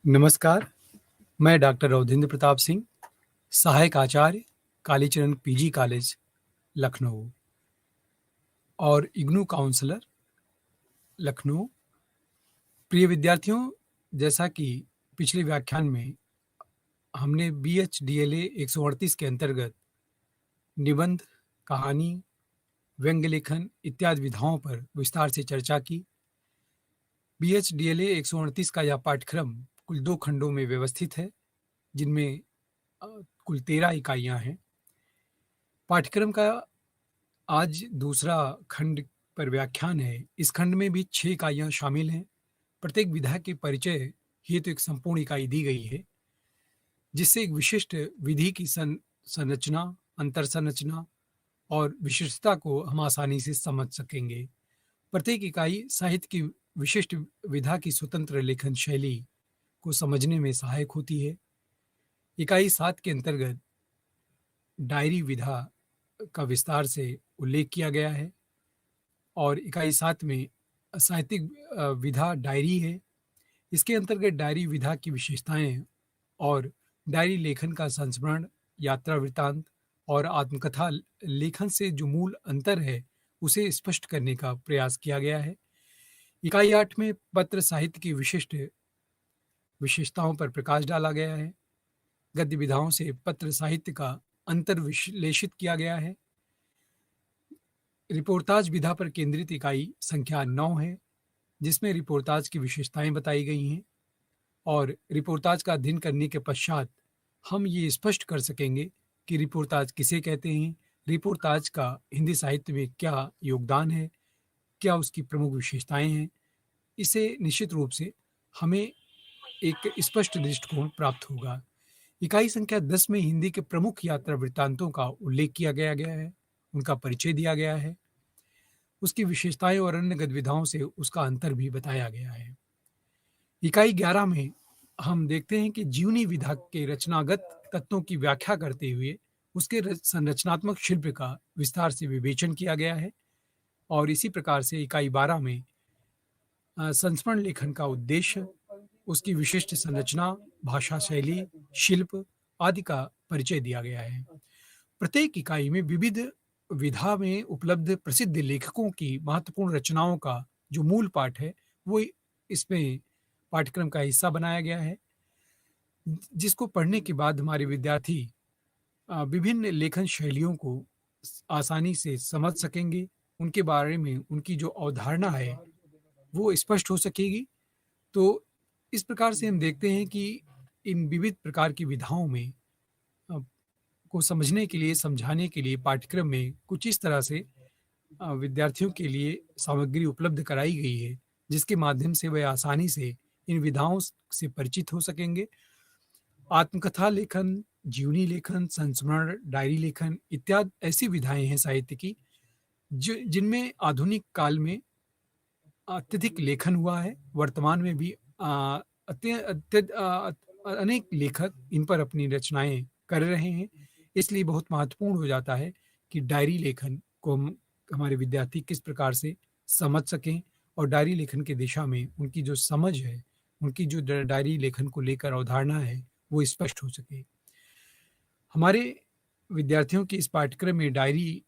नमस्कार, मैं डॉक्टर अवधेंद्र प्रताप सिंह, सहायक आचार्य, कालीचरण पीजी कॉलेज, लखनऊ और इग्नू काउंसलर, लखनऊ। प्रिय विद्यार्थियों, जैसा कि पिछले व्याख्यान में हमने BHDLA 138 के अंतर्गत निबंध, कहानी, व्यंग्य लेखन इत्यादि विधाओं पर विस्तार से चर्चा की। BHDLA 138 का यह पाठ्यक्रम कुल 2 खंडों में व्यवस्थित है, जिनमें कुल 13 इकाइयां हैं। पाठ्यक्रम का आज दूसरा खंड पर व्याख्यान है। इस खंड में भी 6 इकाइयां शामिल हैं। प्रत्येक विधा के परिचय हेतु एक संपूर्ण इकाई दी गई है, जिससे एक विशिष्ट विधि की संरचना, अंतर संरचना और विशिष्टता को हम आसानी से समझ सकेंगे। प्रत्येक इकाई साहित्य की विशिष्ट विधा की स्वतंत्र लेखन शैली को समझने में सहायक होती है। इकाई 7 के अंतर्गत डायरी विधा का विस्तार से उल्लेख किया गया है और इकाई 7 में साहित्यिक विधा डायरी है। इसके अंतर्गत डायरी विधा की विशेषताएं और डायरी लेखन का संस्मरण, यात्रा वृत्तांत और आत्मकथा लेखन से जो मूल अंतर है, उसे स्पष्ट करने का प्रयास किया गया है। इकाई 8 में पत्र साहित्य की विशिष्ट विशेषताओं पर प्रकाश डाला गया है। गद्य विधाओं से पत्र साहित्य का अंतर विश्लेषित किया गया है। रिपोर्टाज विधा पर केंद्रित इकाई संख्या 9 है, जिसमें रिपोर्टाज की विशेषताएं बताई गई हैं और रिपोर्टाज का अध्ययन करने के पश्चात हम ये स्पष्ट कर सकेंगे कि रिपोर्टाज किसे कहते हैं, रिपोर्टाज का हिंदी साहित्य में क्या योगदान है, क्या उसकी प्रमुख विशेषताएं हैं। इससे निश्चित रूप से हमें एक स्पष्ट दृष्टिकोण प्राप्त होगा। इकाई संख्या 10 में हिंदी के प्रमुख यात्रा वृत्तांतों का उल्लेख किया गया है, उनका परिचय दिया गया है, उसकी विशेषताएं और अन्य गद्यविधाओं से उसका अंतर भी बताया गया है। इकाई 11 में हम देखते हैं कि जीवनी विधा के रचनागत तत्वों की व्याख्या करते हुए उसके संरचनात्मक शिल्प का विस्तार से विवेचन किया गया है और इसी प्रकार से इकाई 12 में संस्मरण लेखन का उद्देश्य, उसकी विशिष्ट संरचना, भाषा शैली, शिल्प आदि का परिचय दिया गया है। प्रत्येक इकाई में विविध विधा में उपलब्ध प्रसिद्ध लेखकों की महत्वपूर्ण रचनाओं का जो मूल पाठ है, वो इसमें पाठ्यक्रम का हिस्सा बनाया गया है, जिसको पढ़ने के बाद हमारे विद्यार्थी विभिन्न लेखन शैलियों को आसानी से समझ सकेंगे, उनके बारे में उनकी जो अवधारणा है वो स्पष्ट हो सकेगी। तो इस प्रकार से हम देखते हैं कि इन विविध प्रकार की विधाओं में को समझने के लिए, समझाने के लिए पाठ्यक्रम में कुछ इस तरह से विद्यार्थियों के लिए सामग्री उपलब्ध कराई गई है, जिसके माध्यम से वे आसानी से इन विधाओं से परिचित हो सकेंगे। आत्मकथा लेखन, जीवनी लेखन, संस्मरण, डायरी लेखन इत्यादि ऐसी विधाएं हैं साहित्य की जिनमें आधुनिक काल में अत्यधिक लेखन हुआ है। वर्तमान में भी अनेक लेखक इन पर अपनी रचनाएं कर रहे हैं। इसलिए बहुत महत्वपूर्ण हो जाता है कि डायरी लेखन को हमारे विद्यार्थी किस प्रकार से समझ सकें और डायरी लेखन की दिशा में उनकी जो समझ है, उनकी जो डायरी लेखन को लेकर अवधारणा है, वो स्पष्ट हो सके। हमारे विद्यार्थियों की इस पाठ्यक्रम में डायरी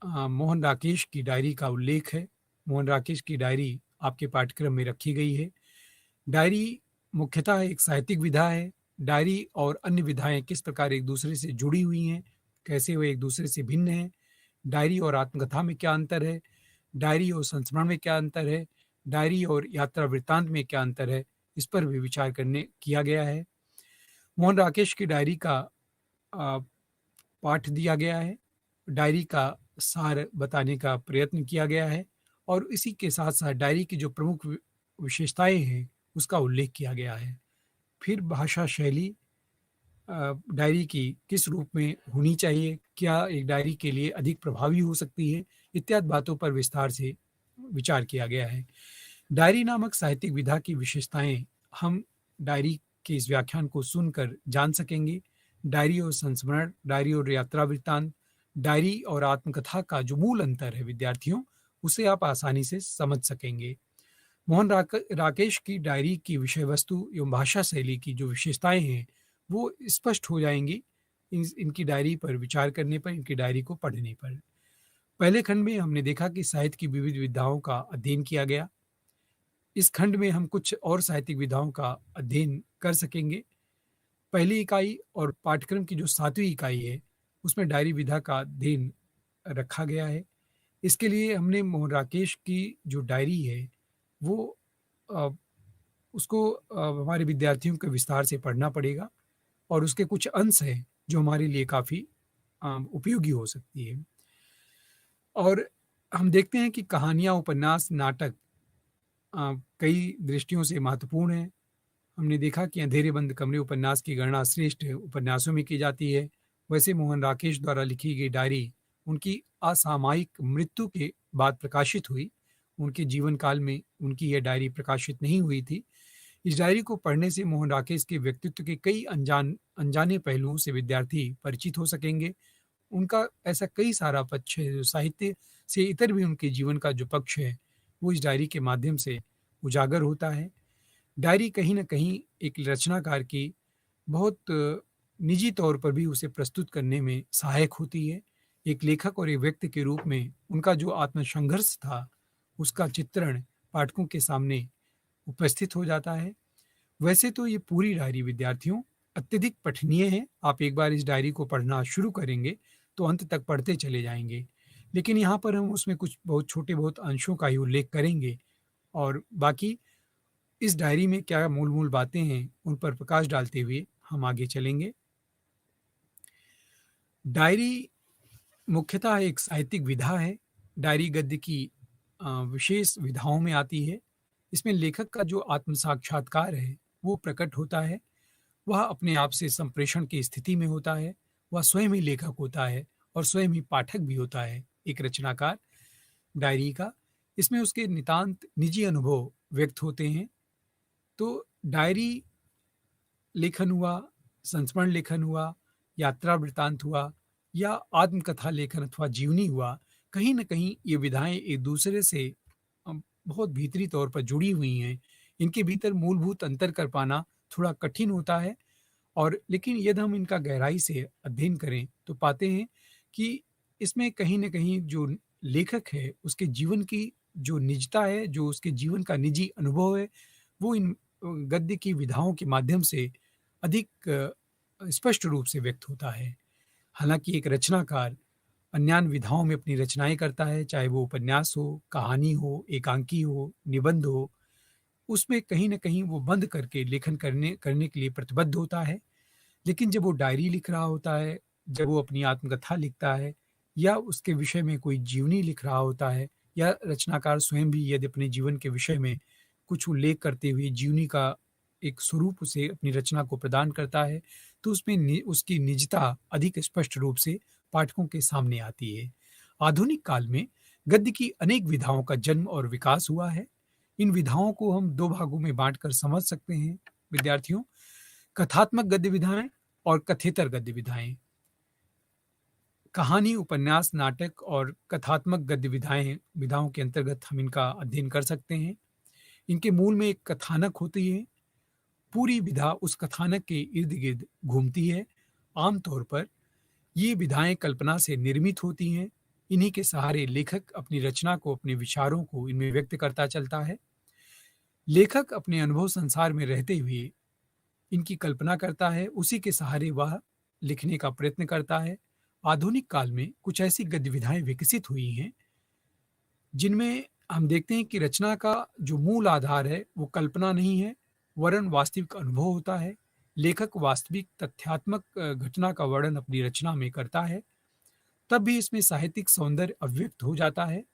मोहन राकेश की डायरी का उल्लेख है। मोहन राकेश की डायरी आपके पाठ्यक्रम में रखी गई है। डायरी मुख्यतः एक साहित्यिक विधा है। डायरी और अन्य विधाएं किस प्रकार एक दूसरे से जुड़ी हुई हैं, कैसे वे एक दूसरे से भिन्न हैं, डायरी और आत्मकथा में क्या अंतर है, डायरी और संस्मरण में क्या अंतर है, डायरी और यात्रा वृत्तांत में क्या अंतर है, इस पर भी विचार किया गया है। मोहन राकेश की डायरी का पाठ दिया गया है, डायरी का सार बताने का प्रयत्न किया गया है और इसी के साथ साथ डायरी की जो प्रमुख विशेषताएं हैं उसका उल्लेख किया गया है। फिर भाषा शैली डायरी की किस रूप में होनी चाहिए, क्या एक डायरी के लिए अधिक प्रभावी हो सकती है, इत्यादि बातों पर विस्तार से विचार किया गया है। डायरी नामक साहित्यिक विधा की विशेषताएं हम डायरी के इस व्याख्यान को सुनकर जान सकेंगे। डायरी और संस्मरण, डायरी और यात्रा वृत्तांत, डायरी और आत्मकथा का जो मूल अंतर है विद्यार्थियों, उसे आप आसानी से समझ सकेंगे। राकेश की डायरी की विषय वस्तु एवं भाषा शैली की जो विशेषताएँ हैं, वो स्पष्ट हो जाएँगी इनकी डायरी पर विचार करने पर, इनकी डायरी को पढ़ने पर। पहले खंड में हमने देखा कि साहित्य की विविध विधाओं का अध्ययन किया गया। इस खंड में हम कुछ और साहित्यिक विधाओं का अध्ययन कर सकेंगे। पहली इकाई और पाठ्यक्रम की जो 7वीं इकाई है, उसमें डायरी विधा का अध्ययन रखा गया है। इसके लिए हमने मोहन राकेश की जो डायरी है, वो अ, उसको हमारे विद्यार्थियों को विस्तार से पढ़ना पड़ेगा और उसके कुछ अंश हैं, जो हमारे लिए काफ़ी उपयोगी हो सकती है। और हम देखते हैं कि कहानियाँ, उपन्यास, नाटक कई दृष्टियों से महत्वपूर्ण हैं। हमने देखा कि अंधेरे बंद कमरे उपन्यास की गणना श्रेष्ठ उपन्यासों में की जाती है। वैसे मोहन राकेश द्वारा लिखी गई डायरी उनकी असामयिक मृत्यु के बाद प्रकाशित हुई। उनके जीवन काल में उनकी यह डायरी प्रकाशित नहीं हुई थी। इस डायरी को पढ़ने से मोहन राकेश के व्यक्तित्व के कई अनजाने पहलुओं से विद्यार्थी परिचित हो सकेंगे। उनका ऐसा कई सारा पक्ष है जो साहित्य से इतर भी उनके जीवन का जो पक्ष है, वो इस डायरी के माध्यम से उजागर होता है। डायरी कहीं न कहीं एक रचनाकार की बहुत निजी तौर पर भी उसे प्रस्तुत करने में सहायक होती है। एक लेखक और एक व्यक्ति के रूप में उनका जो आत्मसंघर्ष था, उसका चित्रण पाठकों के सामने उपस्थित हो जाता है। वैसे तो ये पूरी डायरी विद्यार्थियों अत्यधिक पठनीय है। आप एक बार इस डायरी को पढ़ना शुरू करेंगे, तो अंत तक पढ़ते चले जाएँगे। लेकिन यहाँ पर हम उसमें कुछ बहुत छोटे बहुत अंशों का ही उल्लेख करेंगे और बाकी इस डायरी में क्या मूल-मूल बातें हैं, उन पर प्रकाश डालते हुए हम आगे चलेंगे। डायरी मुख्यतः एक साहित्यिक विधा है। डायरी गद्य की विशेष विधाओं में आती है। इसमें लेखक का जो आत्म साक्षात्कार है, वो प्रकट होता है। वह अपने आप से संप्रेषण की स्थिति में होता है। वह स्वयं ही लेखक होता है और स्वयं ही पाठक भी होता है, एक रचनाकार डायरी का। इसमें उसके नितांत निजी अनुभव व्यक्त होते हैं। तो डायरी लेखन हुआ, संस्मरण लेखन हुआ, यात्रा वृत्तांत हुआ या आत्मकथा लेखन अथवा जीवनी हुआ, कहीं न कहीं ये विधाएँ एक-दूसरे से बहुत भीतरी तौर पर जुड़ी हुई हैं। इनके भीतर मूलभूत अंतर कर पाना थोड़ा कठिन होता है और लेकिन यदि हम इनका गहराई से अध्ययन करें, तो पाते हैं कि इसमें कहीं न कहीं जो लेखक है, उसके जीवन की जो निजता है, जो उसके जीवन का निजी अनुभव है, वो इन गद्य की विधाओं के माध्यम से अधिक स्पष्ट रूप से व्यक्त होता है। हालाँकि एक रचनाकार अन्यान्य विधाओं में अपनी रचनाएँ करता है, चाहे वो उपन्यास हो, कहानी हो, एकांकी हो, निबंध हो, उसमें कहीं न कहीं वो बंद करके लेखन करने करने के लिए प्रतिबद्ध होता है। लेकिन जब वो डायरी लिख रहा होता है, जब वो अपनी आत्मकथा लिखता है या उसके विषय में कोई जीवनी लिख रहा होता है या रचनाकार स्वयं भी यदि अपने जीवन के विषय में कुछ उल्लेख करते हुए जीवनी का एक स्वरूप उसे अपनी रचना को प्रदान करता है, तो उसमें उसकी निजता अधिक स्पष्ट रूप से पाठकों के सामने आती है। आधुनिक काल में गद्य की अनेक विधाओं का जन्म और विकास हुआ है। इन विधाओं को हम 2 भागों में बाँटकर समझ सकते हैं विद्यार्थियों। कथात्मक गद्य विधाएँ और कथेतर गद्य विधाएँ। कहानी, उपन्यास, नाटक और कथात्मक गद्य विधाओं के अंतर्गत हम इनका अध्ययन कर सकते हैं। इनके मूल में एक कथानक होती है। पूरी विधा उस कथानक के इर्द-गिर्द घूमती है। आम तौर पर ये विधाएँ कल्पना से निर्मित होती हैं। इन्हीं के सहारे लेखक अपनी रचना को, अपने विचारों को इनमें व्यक्त करता चलता है। लेखक अपने अनुभव संसार में रहते हुए इनकी कल्पना करता है, उसी के सहारे वह लिखने का प्रयत्न करता है। आधुनिक काल में कुछ ऐसी गद्य विधाएँ विकसित हुई हैं, जिनमें हम देखते हैं कि रचना का जो मूल आधार है, वो कल्पना नहीं है, वरन वास्तविक अनुभव होता है। लेखक वास्तविक तथ्यात्मक घटना का वर्णन अपनी रचना में करता है, तब भी इसमें साहित्यिक सौंदर्य अभिव्यक्त हो जाता है।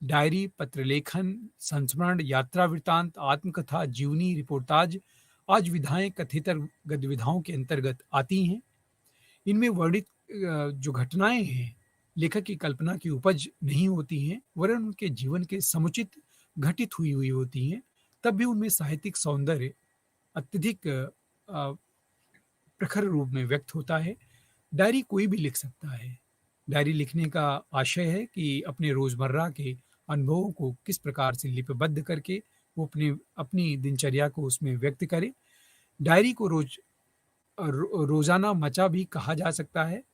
डायरी, पत्रलेखन, संस्मरण, यात्रा वृत्तांत, आत्मकथा, जीवनी, रिपोर्टाज आज विधाएँ कथेतर गद्य विधाओं के अंतर्गत आती हैं। इनमें वर्णित जो घटनाएँ हैं, लेखक की कल्पना की उपज नहीं होती हैं, वरन उनके जीवन के समुचित घटित हुई होती हैं, तब भी उनमें साहित्यिक सौंदर्य अत्यधिक प्रखर रूप में व्यक्त होता है। डायरी कोई भी लिख सकता है। डायरी लिखने का आशय है कि अपने रोज़मर्रा के अनुभवों को किस प्रकार से लिपिबद्ध करके वो अपनी अपनी दिनचर्या को उसमें व्यक्त करे। डायरी को रोज़ाना मचा भी कहा जा सकता है,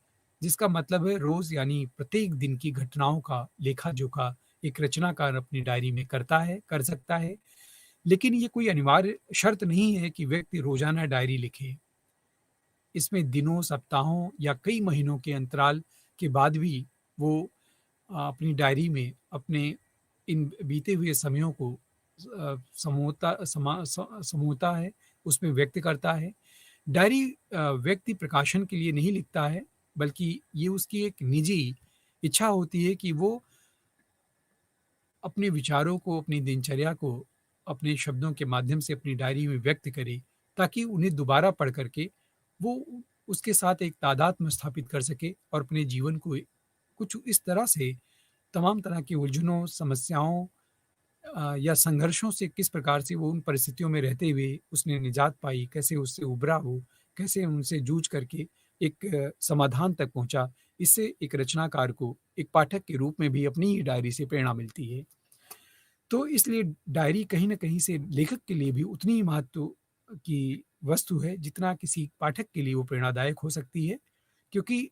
जिसका मतलब है रोज़ यानी प्रत्येक दिन की घटनाओं का लेखा-जोखा एक रचनाकार अपनी डायरी में कर सकता है। लेकिन ये कोई अनिवार्य शर्त नहीं है कि व्यक्ति रोज़ाना डायरी लिखे। इसमें दिनों, सप्ताहों या कई महीनों के अंतराल के बाद भी वो अपनी डायरी में अपने इन बीते हुए समयों को समूहता है, उसमें व्यक्त करता है। डायरी व्यक्ति प्रकाशन के लिए नहीं लिखता है, बल्कि ये उसकी एक निजी इच्छा होती है कि वो अपने विचारों को, अपनी दिनचर्या को, अपने शब्दों के माध्यम से अपनी डायरी में व्यक्त करे, ताकि उन्हें दोबारा पढ़ कर के वो उसके साथ एक तादात्म्य स्थापित कर सके और अपने जीवन को कुछ इस तरह से तमाम तरह की उलझनों, समस्याओं या संघर्षों से किस प्रकार से वो उन परिस्थितियों में रहते हुए उसने निजात पाई, कैसे उससे उभरा वो, कैसे उनसे जूझ करके एक समाधान तक पहुँचा। इससे एक रचनाकार को एक पाठक के रूप में भी अपनी ही डायरी से प्रेरणा मिलती है। तो इसलिए डायरी कहीं न कहीं से लेखक के लिए भी उतनी ही महत्व की वस्तु है, जितना किसी पाठक के लिए वो प्रेरणादायक हो सकती है। क्योंकि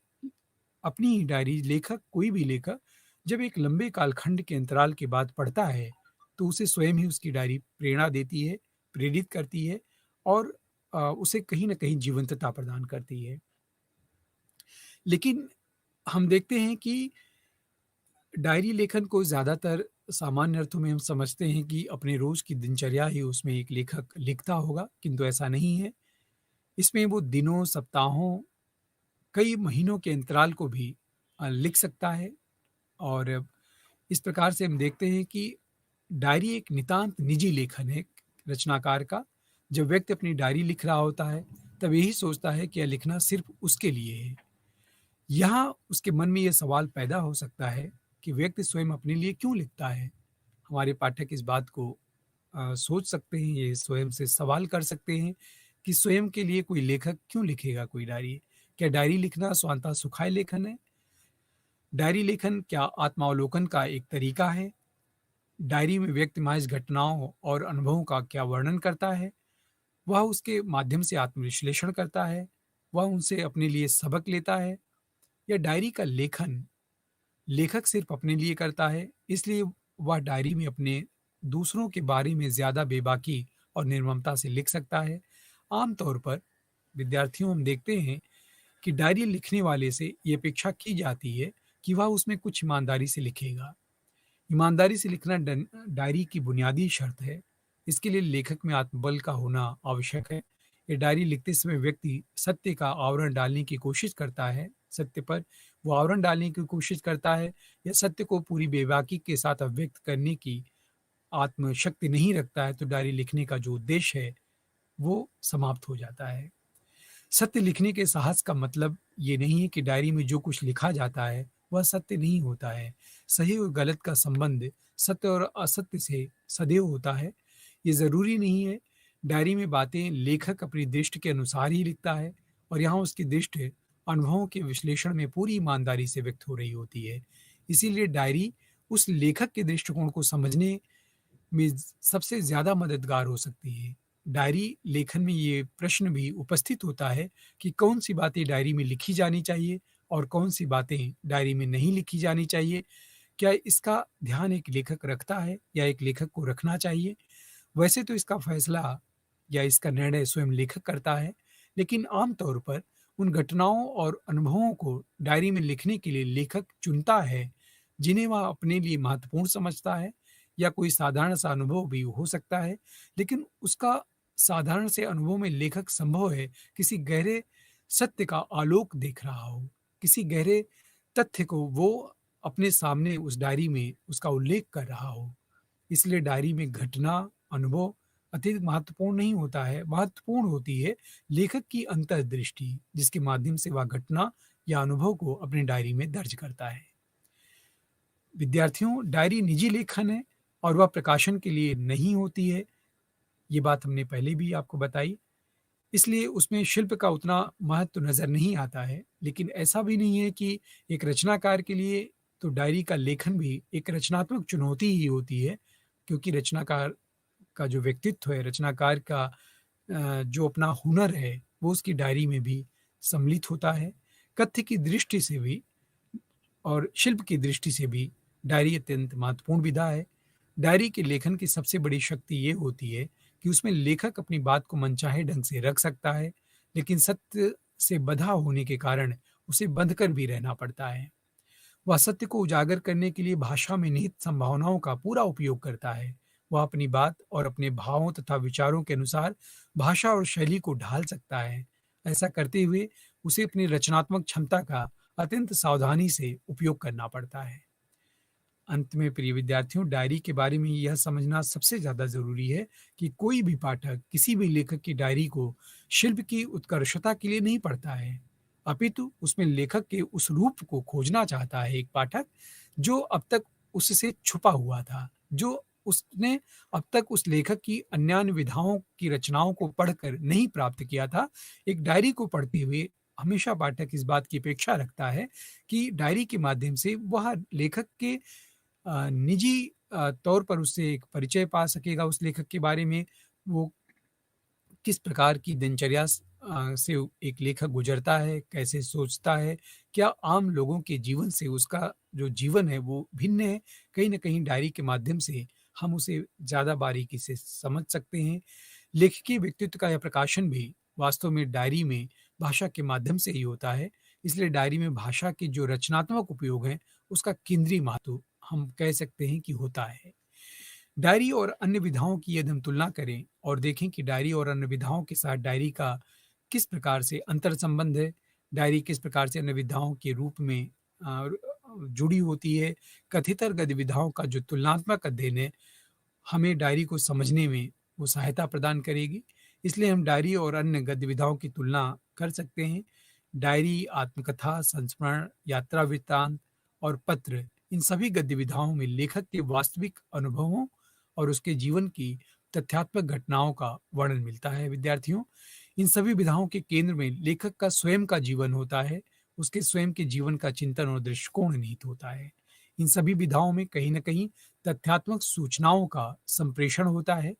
अपनी ही डायरी लेखक, कोई भी लेखक जब एक लंबे कालखंड के अंतराल के बाद पढ़ता है, तो उसे स्वयं ही उसकी डायरी प्रेरणा देती है, प्रेरित करती है और उसे कहीं न कहीं जीवंतता प्रदान करती है। लेकिन हम देखते हैं कि डायरी लेखन को ज़्यादातर सामान्य अर्थों में हम समझते हैं कि अपने रोज़ की दिनचर्या ही उसमें एक लेखक लिखता होगा, किंतु ऐसा नहीं है। इसमें वो दिनों, सप्ताहों, कई महीनों के अंतराल को भी लिख सकता है और इस प्रकार से हम देखते हैं कि डायरी एक नितांत निजी लेखन है रचनाकार का। जब व्यक्ति अपनी डायरी लिख रहा होता है, तब यही सोचता है कि यह लिखना सिर्फ़ उसके लिए है। यहाँ उसके मन में ये सवाल पैदा हो सकता है कि व्यक्ति स्वयं अपने लिए क्यों लिखता है? हमारे पाठक इस बात को सोच सकते हैं, ये स्वयं से सवाल कर सकते हैं कि स्वयं के लिए कोई लेखक क्यों लिखेगा कोई डायरी? क्या डायरी लिखना स्वांतः सुखाय लेखन है? डायरी लेखन क्या आत्मावलोकन का एक तरीका है? डायरी में व्यक्ति महज घटनाओं और अनुभवों का क्या वर्णन करता है? वह उसके माध्यम से आत्मविश्लेषण करता है? वह उनसे अपने लिए सबक लेता है? या डायरी का लेखन लेखक सिर्फ अपने लिए करता है, इसलिए वह डायरी में अपने दूसरों के बारे में ज़्यादा बेबाकी और निर्ममता से लिख सकता है। आम तौर पर विद्यार्थियों हम देखते हैं कि डायरी लिखने वाले से ये अपेक्षा की जाती है कि वह उसमें कुछ ईमानदारी से लिखेगा। ईमानदारी से लिखना डायरी की बुनियादी शर्त है। इसके लिए लेखक में आत्मबल का होना आवश्यक है। ये डायरी लिखते समय व्यक्ति सत्य का आवरण डालने की कोशिश करता है, सत्य पर वो आवरण डालने की कोशिश करता है या सत्य को पूरी बेबाकी के साथ अभिव्यक्त करने की आत्मशक्ति नहीं रखता है, तो डायरी लिखने का जो उद्देश्य है, वो समाप्त हो जाता है। सत्य लिखने के साहस का मतलब ये नहीं है कि डायरी में जो कुछ लिखा जाता है, वह सत्य नहीं होता है। सही और गलत का संबंध सत्य और असत्य से सदैव होता है। ये ज़रूरी नहीं है। डायरी में बातें लेखक अपनी दृष्टि के अनुसार ही लिखता है और यहाँ उसकी दृष्टि अनुभवों के विश्लेषण में पूरी ईमानदारी से व्यक्त हो रही होती है। इसीलिए डायरी उस लेखक के दृष्टिकोण को समझने में सबसे ज़्यादा मददगार हो सकती है। डायरी लेखन में ये प्रश्न भी उपस्थित होता है कि कौन-सी बातें डायरी में लिखी जानी चाहिए और कौन-सी बातें डायरी में नहीं लिखी जानी चाहिए। क्या इसका ध्यान एक लेखक रखता है या एक लेखक को रखना चाहिए? वैसे तो इसका फैसला या इसका निर्णय स्वयं लेखक करता है, लेकिन आम तौर पर उन घटनाओं और अनुभवों को डायरी में लिखने के लिए लेखक चुनता है, जिन्हें वह अपने लिए महत्वपूर्ण समझता है या कोई साधारण सा अनुभव भी हो सकता है, लेकिन उसका साधारण से अनुभव में लेखक संभव है किसी गहरे सत्य का आलोक देख रहा हो, किसी गहरे तथ्य को वो अपने सामने उस डायरी में उसका उल्लेख कर रहा हो। इसलिए डायरी में घटना, अनुभव अत्यधिक महत्वपूर्ण नहीं होता है, महत्वपूर्ण होती है लेखक की अंतर्दृष्टि, जिसके माध्यम से वह घटना या अनुभव को अपनी डायरी में दर्ज करता है। विद्यार्थियों, डायरी निजी लेखन है और वह प्रकाशन के लिए नहीं होती है, ये बात हमने पहले भी आपको बताई। इसलिए उसमें शिल्प का उतना महत्व नज़र नहीं आता है, लेकिन ऐसा भी नहीं है कि एक रचनाकार के लिए तो डायरी का लेखन भी एक रचनात्मक चुनौती ही होती है, क्योंकि रचनाकार का जो व्यक्तित्व है, रचनाकार का जो अपना हुनर है, वो उसकी डायरी में भी सम्मिलित होता है। कथ्य की दृष्टि से भी और शिल्प की दृष्टि से भी डायरी अत्यंत महत्वपूर्ण विधा है। डायरी के लेखन की सबसे बड़ी शक्ति ये होती है कि उसमें लेखक अपनी बात को मनचाहे ढंग से रख सकता है, लेकिन सत्य से बँधा होने के कारण उसे बंध कर भी रहना पड़ता है। वह सत्य को उजागर करने के लिए भाषा में निहित संभावनाओं का पूरा उपयोग करता है। वह अपनी बात और अपने भावों तथा विचारों के अनुसार भाषा और शैली को ढाल सकता है। ऐसा करते हुए उसे अपनी रचनात्मक क्षमता का अत्यंत सावधानी से उपयोग करना पड़ता है। अंत में प्रिय विद्यार्थियों, डायरी के बारे में यह समझना सबसे ज़्यादा ज़रूरी है कि कोई भी पाठक किसी भी लेखक की डायरी को शिल्प की उत्कर्षता के लिए नहीं पढ़ता है, अपितु उसमें लेखक के उस रूप को खोजना चाहता है एक पाठक, जो अब तक उससे छुपा हुआ था, जो उसने अब तक उस लेखक की अन्यान्य विधाओं की रचनाओं को पढ़कर नहीं प्राप्त किया था। एक डायरी को पढ़ते हुए हमेशा पाठक इस बात की अपेक्षा रखता है कि डायरी के माध्यम से वह लेखक के निजी तौर पर उससे एक परिचय पा सकेगा उस लेखक के बारे में, वो किस प्रकार की दिनचर्या से एक लेखक गुज़रता है, कैसे सोचता है, क्या आम लोगों के जीवन से उसका जो जीवन है वो भिन्न है? कहीं न कहीं डायरी के माध्यम से हम उसे ज़्यादा बारीकी से समझ सकते हैं। लेखकीय व्यक्तित्व का यह प्रकाशन भी वास्तव में डायरी में भाषा के माध्यम से ही होता है, इसलिए डायरी में भाषा के जो रचनात्मक उपयोग हैं, उसका केंद्रीय महत्व हम कह सकते हैं कि होता है। डायरी और अन्य विधाओं की यदि हम तुलना करें और देखें कि डायरी और अन्य विधाओं के साथ डायरी का किस प्रकार से अंतर संबंध है, डायरी किस प्रकार से अन्य विधाओं के रूप में जुड़ी होती है, कथितर गतिविधियों का जो तुलनात्मक अध्ययन है, हमें डायरी को समझने में वो सहायता प्रदान करेगी। इसलिए हम डायरी और अन्य गतिविधियों की तुलना कर सकते हैं। डायरी, आत्मकथा, संस्मरण, यात्रा वृत्तांत और पत्र, इन सभी गतिविधियों में लेखक के वास्तविक अनुभवों और उसके जीवन की तथ्यात्मक घटनाओं का वर्णन मिलता है विद्यार्थियों। इन सभी विधाओं के केंद्र में लेखक का स्वयं का जीवन होता है, उसके स्वयं के जीवन का चिंतन और दृष्टिकोण निहित होता है। इन सभी विधाओं में कहीं न कहीं तथ्यात्मक सूचनाओं का संप्रेषण होता है,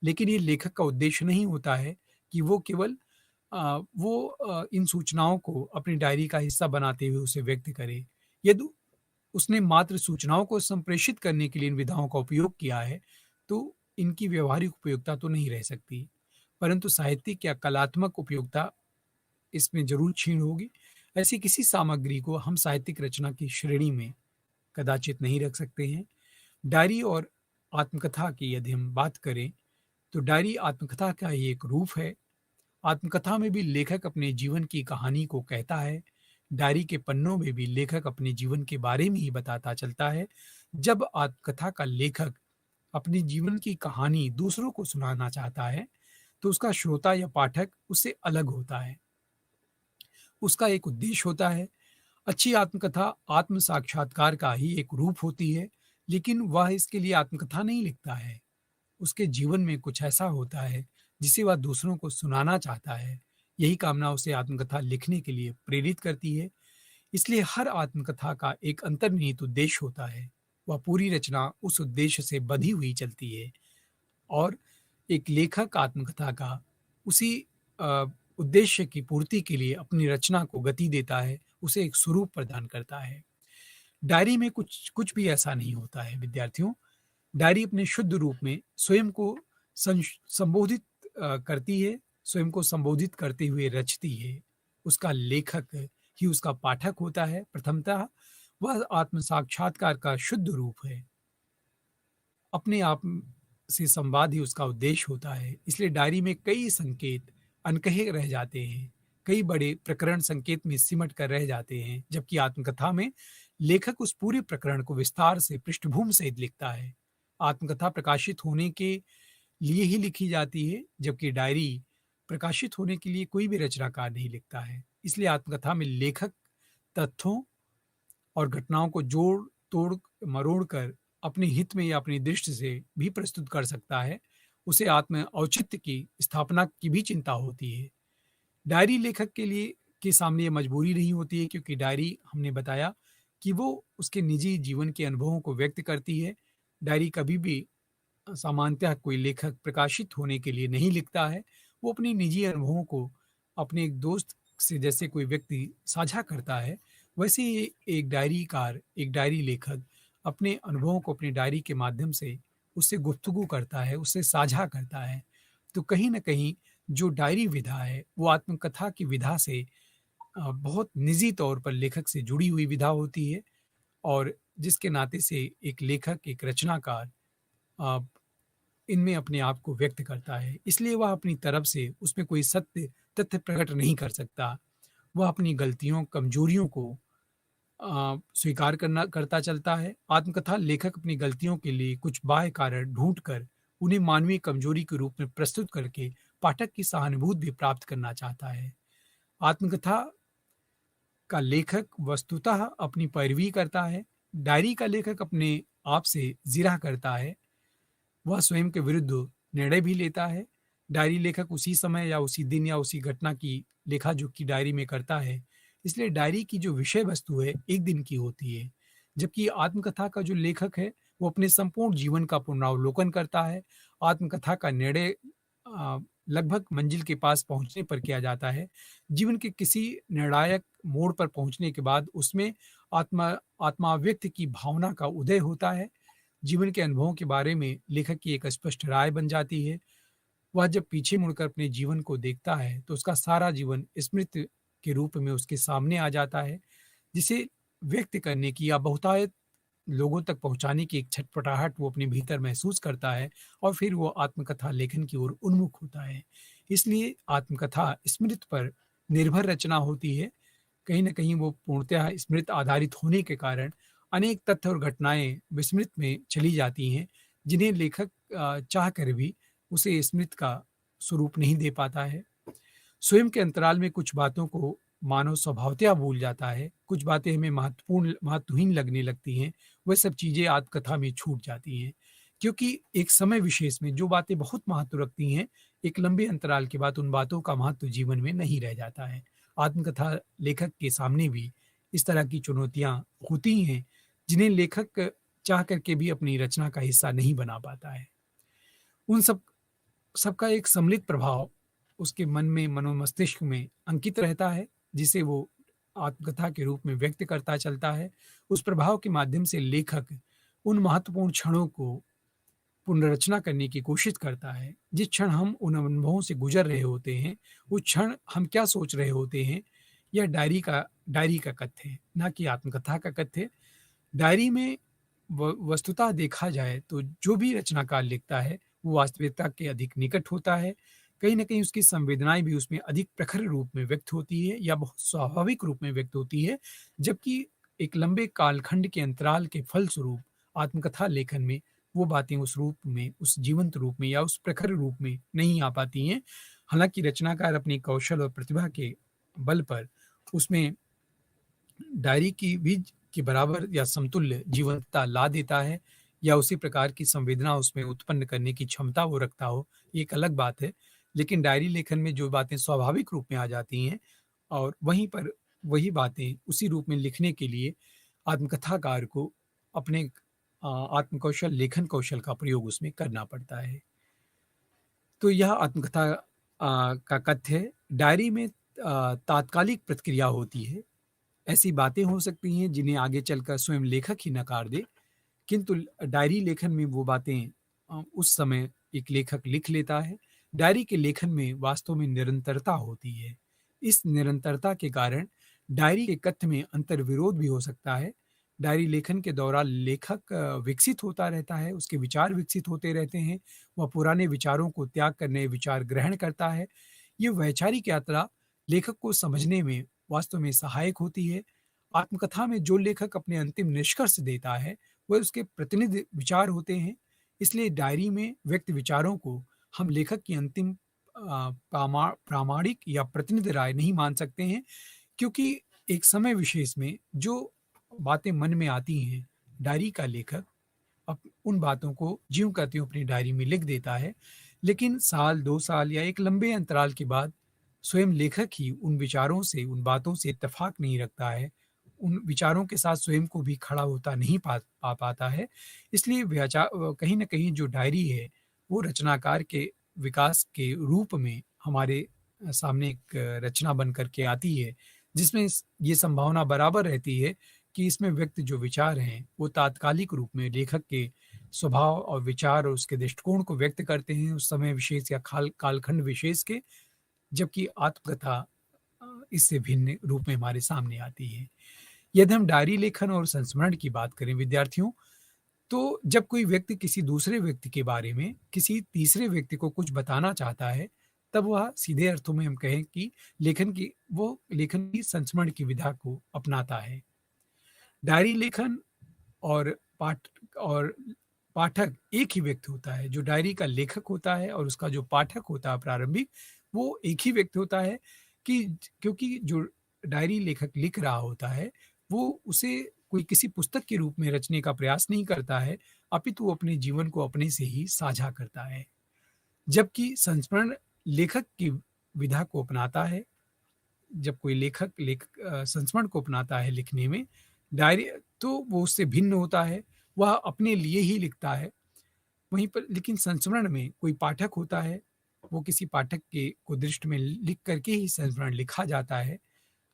लेकिन ये लेखक का उद्देश्य नहीं होता है कि वो केवल इन सूचनाओं को अपनी डायरी का हिस्सा बनाते हुए उसे व्यक्त करे। यदि उसने मात्र सूचनाओं को संप्रेषित करने के लिए इन विधाओं का उपयोग किया है, तो इनकी व्यावहारिक उपयोगिता तो नहीं रह सकती, परंतु साहित्यिक या कलात्मक उपयोगिता इसमें ज़रूर क्षीण होगी। ऐसी किसी सामग्री को हम साहित्यिक रचना की श्रेणी में कदाचित नहीं रख सकते हैं। डायरी और आत्मकथा की यदि हम बात करें, तो डायरी आत्मकथा का ही एक रूप है। आत्मकथा में भी लेखक अपने जीवन की कहानी को कहता है। डायरी के पन्नों में भी लेखक अपने जीवन के बारे में ही बताता चलता है। जब आत्मकथा का लेखक अपने जीवन की कहानी दूसरों को सुनाना चाहता है, तो उसका श्रोता या पाठक उससे अलग होता है। उसका एक उद्देश्य होता है। अच्छी आत्मकथा आत्म साक्षात्कार का ही एक रूप होती है, लेकिन वह इसके लिए आत्मकथा नहीं लिखता है। उसके जीवन में कुछ ऐसा होता है जिसे वह दूसरों को सुनाना चाहता है। यही कामना उसे आत्मकथा लिखने के लिए प्रेरित करती है। इसलिए हर आत्मकथा का एक अंतर्निहित उद्देश्य होता है। वह पूरी रचना उस उद्देश्य से बंधी हुई चलती है और एक लेखक आत्मकथा का उसी अ, उद्देश्य की पूर्ति के लिए अपनी रचना को गति देता है, उसे एक स्वरूप प्रदान करता है। डायरी में कुछ कुछ भी ऐसा नहीं होता है विद्यार्थियों। डायरी अपने शुद्ध रूप में स्वयं को संबोधित करती है, स्वयं को संबोधित करते हुए रचती है। उसका लेखक ही उसका पाठक होता है प्रथमतः, वह आत्म साक्षात्कार का शुद्ध रूप है। अपने आप से संवाद ही उसका उद्देश्य होता है। इसलिए डायरी में कई संकेत अनकहे रह जाते हैं, कई बड़े प्रकरण संकेत में सिमट कर रह जाते हैं, जबकि आत्मकथा में लेखक उस पूरे प्रकरण को विस्तार से पृष्ठभूमि सहित लिखता है। आत्मकथा प्रकाशित होने के लिए ही लिखी जाती है, जबकि डायरी प्रकाशित होने के लिए कोई भी रचनाकार नहीं लिखता है। इसलिए आत्मकथा में लेखक तथ्यों और घटनाओं को जोड़-तोड़, मरोड़ कर अपने हित में या अपनी दृष्टि से भी प्रस्तुत कर सकता है। उसे आत्म औचित्य की स्थापना की भी चिंता होती है। डायरी लेखक के सामने ये मजबूरी नहीं होती है, क्योंकि डायरी हमने बताया कि वो उसके निजी जीवन के अनुभवों को व्यक्त करती है। डायरी कभी भी सामान्यतः कोई लेखक प्रकाशित होने के लिए नहीं लिखता है। वो अपने निजी अनुभवों को अपने एक दोस्त से जैसे कोई व्यक्ति साझा करता है, वैसे ही एक डायरीकार, एक डायरी लेखक अपने अनुभवों को अपनी डायरी के माध्यम से उससे गुफ्तगू करता है, उससे साझा करता है। तो कहीं न कहीं जो डायरी विधा है, वो आत्मकथा की विधा से बहुत निजी तौर पर लेखक से जुड़ी हुई विधा होती है और जिसके नाते से एक लेखक, एक रचनाकार अ, इनमें अपने आप को व्यक्त करता है। इसलिए वह अपनी तरफ से उसमें कोई सत्य तथ्य प्रकट नहीं कर सकता। वह अपनी गलतियों, कमजोरियों को स्वीकार करना करता चलता है। आत्मकथा लेखक अपनी गलतियों के लिए कुछ बाह्य कारण ढूँढकर उन्हें मानवीय कमजोरी के रूप में प्रस्तुत करके पाठक की सहानुभूति भी प्राप्त करना चाहता है। आत्मकथा का लेखक वस्तुतः अपनी पैरवी करता है। डायरी का लेखक अपने आप से ज़िरह करता है। वह स्वयं के विरुद्ध निर्णय भी लेता है। डायरी लेखक उसी समय या उसी दिन या उसी घटना की लेखा-जोखी डायरी में करता है। इसलिए डायरी की जो विषय वस्तु है, एक दिन की होती है। जबकि आत्मकथा का जो लेखक है, वो अपने संपूर्ण जीवन का पुनरावलोकन करता है। आत्मकथा का निर्णय लगभग मंजिल के पास पहुँचने पर किया जाता है। जीवन के किसी निर्णायक मोड़ पर पहुँचने के बाद उसमें आत्मा आत्माव्यक्त की भावना का उदय होता है। जीवन के अनुभवों के बारे में लेखक की एक स्पष्ट राय बन जाती है। वह जब पीछे मुड़कर अपने जीवन को देखता है, तो उसका सारा जीवन स्मृति के रूप में उसके सामने आ जाता है, जिसे व्यक्त करने की या बहुतायत लोगों तक पहुँचाने की एक छटपटाहट वो अपने भीतर महसूस करता है और फिर वो आत्मकथा लेखन की ओर उन्मुख होता है। इसलिए आत्मकथा स्मृति पर निर्भर रचना होती है। कहीं न कहीं वो पूर्णतः स्मृति आधारित होने के कारण अनेक तथ्य और घटनाएँ विस्मृत में चली जाती हैं, जिन्हें लेखक चाह कर भी उसे स्मृति का स्वरूप नहीं दे पाता है। स्वयं के अंतराल में कुछ बातों को मानव स्वभावतः भूल जाता है, कुछ बातें हमें महत्वहीन लगने लगती हैं, वह सब चीज़ें आत्मकथा में छूट जाती हैं। क्योंकि एक समय विशेष में जो बातें बहुत महत्व रखती हैं, एक लंबे अंतराल के बाद उन बातों का महत्व जीवन में नहीं रह जाता है। आत्मकथा लेखक के सामने भी इस तरह की चुनौतियाँ होती हैं, जिन्हें लेखक चाह कर के भी अपनी रचना का हिस्सा नहीं बना पाता है। उन सबका एक सम्मिलित प्रभाव उसके मन में, मनोमस्तिष्क में अंकित रहता है, जिसे वो आत्मकथा के रूप में व्यक्त करता चलता है। उस प्रभाव के माध्यम से लेखक उन महत्वपूर्ण क्षणों को पुनर्रचना करने की कोशिश करता है। जिस क्षण हम उन अनुभवों से गुज़र रहे होते हैं, उस क्षण हम क्या सोच रहे होते हैं, यह डायरी का कथ्य है, ना कि आत्मकथा का कथ्य है। डायरी में वस्तुतः देखा जाए तो जो भी रचनाकार लिखता है, वो वास्तविकता के अधिक निकट होता है। कहीं न कहीं उसकी संवेदनाएँ भी उसमें अधिक प्रखर रूप में व्यक्त होती है या बहुत स्वाभाविक रूप में व्यक्त होती है। जबकि एक लंबे कालखंड के अंतराल के फलस्वरूप आत्मकथा लेखन में वो बातें उस रूप में, उस जीवंत रूप में या उस प्रखर रूप में नहीं आ पाती हैं। हालाँकि रचनाकार अपने कौशल और प्रतिभा के बल पर उसमें डायरी की भी के बराबर या समतुल्य जीवंतता ला देता है या उसी प्रकार की संवेदना उसमें उत्पन्न करने की क्षमता वो रखता हो, ये एक अलग बात है। लेकिन डायरी लेखन में जो बातें स्वाभाविक रूप में आ जाती हैं और वहीं पर वही बातें उसी रूप में लिखने के लिए आत्मकथाकार को अपने आत्मकौशल, लेखन कौशल का प्रयोग उसमें करना पड़ता है। तो यह आत्मकथा का कथ्य है। डायरी में तात्कालिक प्रतिक्रिया होती है। ऐसी बातें हो सकती हैं जिन्हें आगे चलकर स्वयं लेखक ही नकार दे, किंतु डायरी लेखन में वो बातें उस समय एक लेखक लिख लेता है। डायरी के लेखन में वास्तव में निरंतरता होती है। इस निरंतरता के कारण डायरी के कथ्य में अंतर्विरोध भी हो सकता है। डायरी लेखन के दौरान लेखक विकसित होता रहता है, उसके विचार विकसित होते रहते हैं। वह पुराने विचारों को त्याग कर नए विचार ग्रहण करता है। ये वैचारिक यात्रा लेखक को समझने में वास्तव में सहायक होती है। आत्मकथा में जो लेखक अपने अंतिम निष्कर्ष देता है, वह उसके प्रतिनिधि विचार होते हैं। इसलिए डायरी में व्यक्त विचारों को हम लेखक की अंतिम प्रामाणिक या प्रतिनिधि राय नहीं मान सकते हैं, क्योंकि एक समय विशेष में जो बातें मन में आती हैं, डायरी का लेखक उन बातों को ज्यों का त्यों अपनी डायरी में लिख देता है। लेकिन साल, 2 साल या एक लंबे अंतराल के बाद स्वयं लेखक ही उन विचारों से, उन बातों से इत्तेफ़ाक नहीं रखता है। उन विचारों के साथ स्वयं को भी खड़ा होता नहीं पाता है। इसलिए कहीं न कहीं जो डायरी है, वो रचनाकार के विकास के रूप में हमारे सामने एक रचना बन कर के आती है, जिसमें ये संभावना बराबर रहती है कि इसमें व्यक्त जो विचार हैं, वो तात्कालिक रूप में लेखक के स्वभाव और विचार और उसके दृष्टिकोण को व्यक्त करते हैं उस समय विशेष या कालखंड विशेष के, जबकि आत्मकथा इससे भिन्न रूप में हमारे सामने आती है। यदि हम डायरी लेखन और संस्मरण की बात करें विद्यार्थियों, तो जब कोई व्यक्ति किसी दूसरे व्यक्ति के बारे में किसी तीसरे व्यक्ति को कुछ बताना चाहता है, तब वह सीधे अर्थों में हम कहें कि लेखन की संस्मरण की विधा को अपनाता है। डायरी लेखन और पाठ और पाठक एक ही व्यक्ति होता है। जो डायरी का लेखक होता है और उसका जो पाठक होता है प्रारंभिक, वो एक ही व्यक्ति होता है कि क्योंकि जो डायरी लेखक लिख रहा होता है, वो उसे कोई किसी पुस्तक के रूप में रचने का प्रयास नहीं करता है, अपितु वो अपने जीवन को अपने से ही साझा करता है। जबकि संस्मरण लेखक की विधा को अपनाता है। जब कोई संस्मरण को अपनाता है लिखने में, डायरी तो वो उससे भिन्न होता है, वह अपने लिए ही लिखता है। वहीं पर लेकिन संस्मरण में कोई पाठक होता है, वो किसी पाठक के को दृष्टि में लिख कर के ही संस्मरण लिखा जाता है।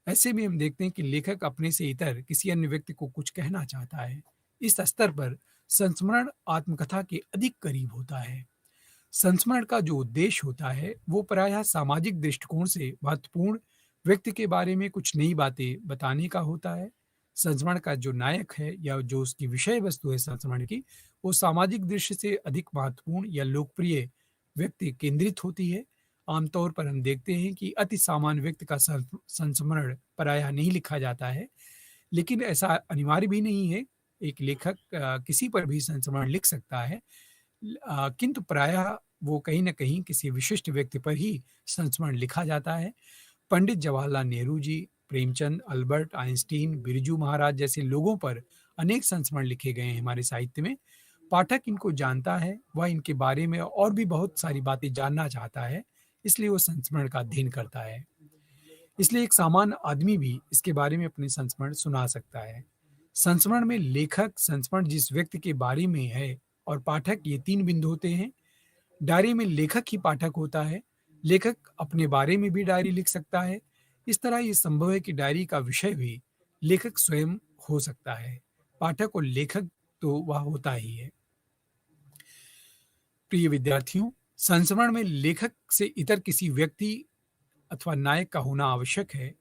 ऐसे में हम देखते हैं कि लेखक अपने से इतर किसी अन्य व्यक्ति को कुछ कहना चाहता है। इस स्तर पर संस्मरण आत्मकथा के अधिक करीब होता है। संस्मरण का जो उद्देश्य होता है, वो प्रायः सामाजिक दृष्टिकोण से महत्वपूर्ण व्यक्ति के बारे में कुछ नई बातें बताने का होता है। संस्मरण का जो नायक है या जो उसकी विषय वस्तु है संस्मरण की, वो सामाजिक दृष्टि से अधिक महत्वपूर्ण या लोकप्रिय व्यक्ति केंद्रित होती है। आमतौर पर हम देखते हैं कि अति सामान्य व्यक्ति का संस्मरण प्रायः नहीं लिखा जाता है, लेकिन ऐसा अनिवार्य भी नहीं है। एक लेखक किसी पर भी संस्मरण लिख सकता है। किंतु प्रायः वो कहीं न कहीं किसी विशिष्ट व्यक्ति पर ही संस्मरण लिखा जाता है। पंडित जवाहरलाल नेहरू जी, प्रेमचंद, अल्बर्ट आइंस्टीन, बिरजू महाराज जैसे लोगों पर अनेक संस्मरण लिखे गए हैं हमारे साहित्य में। पाठक इनको जानता है, वह इनके बारे में और भी बहुत सारी बातें जानना चाहता है, इसलिए वो संस्मरण का अध्ययन करता है। इसलिए एक सामान्य आदमी भी इसके बारे में अपने संस्मरण सुना सकता है। संस्मरण में लेखक संस्मरण जिस व्यक्ति के बारे में है और पाठक ये 3 बिंदु होते हैं। डायरी में लेखक ही पाठक होता है। लेखक अपने बारे में भी डायरी लिख सकता है। इस तरह ये संभव है कि डायरी का विषय भी लेखक स्वयं हो सकता है। पाठक और लेखक तो वह होता ही है। प्रिय विद्यार्थियों, संस्मरण में लेखक से इतर किसी व्यक्ति अथवा नायक का होना आवश्यक है।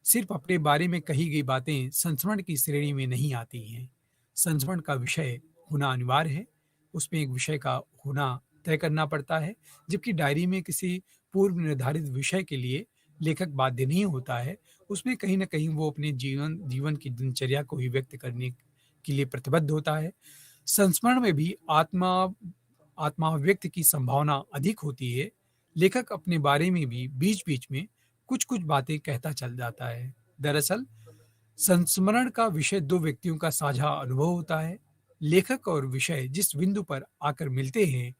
सिर्फ अपने बारे में कही गई बातें संस्मरण की श्रेणी में नहीं आती हैं। संस्मरण का विषय होना अनिवार्य है, उसमें एक विषय का होना तय करना पड़ता है, जबकि डायरी में किसी पूर्व निर्धारित विषय के लिए लेखक बाध्य नहीं होता है। उसमें कहीं न कहीं वो अपने जीवन की दिनचर्या को ही व्यक्त करने के लिए प्रतिबद्ध होता है। संस्मरण में भी आत्माव्यक्त की संभावना अधिक होती है। लेखक अपने बारे में भी बीच-बीच में कुछ-कुछ बातें कहता चल जाता है। दरअसल संस्मरण का विषय 2 व्यक्तियों का साझा अनुभव होता है। लेखक और विषय जिस बिंदु पर आकर मिलते हैं,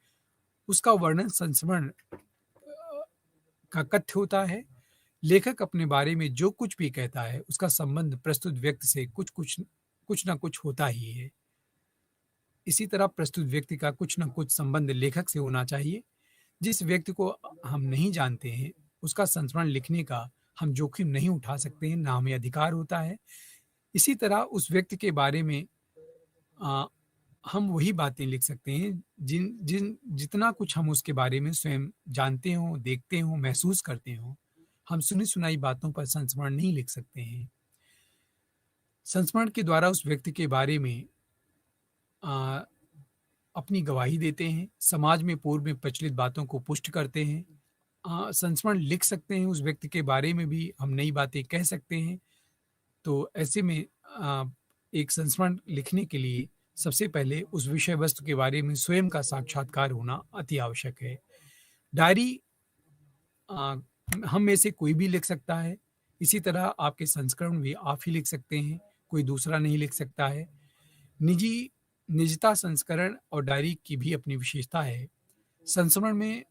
उसका वर्णन संस्मरण का कथ्य होता है। लेखक अपने बारे में जो कुछ भी कहता है, उसका संबंध प्रस्तुत व्यक्ति से कुछ न कुछ होता ही है। इसी तरह प्रस्तुत व्यक्ति का कुछ न कुछ संबंध लेखक से होना चाहिए। जिस व्यक्ति को हम नहीं जानते हैं, उसका संस्मरण लिखने का हम जोखिम नहीं उठा सकते हैं, ना हमें अधिकार होता है। इसी तरह उस व्यक्ति के बारे में अ, हम वही बातें लिख सकते हैं जिन जिन जितना कुछ हम उसके बारे में स्वयं जानते हों, देखते हों, महसूस करते हों। हम सुनी-सुनाई बातों पर संस्मरण नहीं लिख सकते हैं। संस्मरण के द्वारा उस व्यक्ति के बारे में अ, अपनी गवाही देते हैं, समाज में पूर्व में प्रचलित बातों को पुष्ट करते हैं। संस्मरण लिख सकते हैं, उस व्यक्ति के बारे में भी हम नई बातें कह सकते हैं। तो ऐसे में एक संस्मरण लिखने के लिए सबसे पहले उस विषय वस्तु के बारे में स्वयं का साक्षात्कार होना अति आवश्यक है। डायरी अ, हम में से कोई भी लिख सकता है। इसी तरह आपके संस्करण भी आप ही लिख सकते हैं, कोई दूसरा नहीं लिख सकता है। निजता संस्करण और डायरी की भी अपनी विशेषता है। संस्मरण में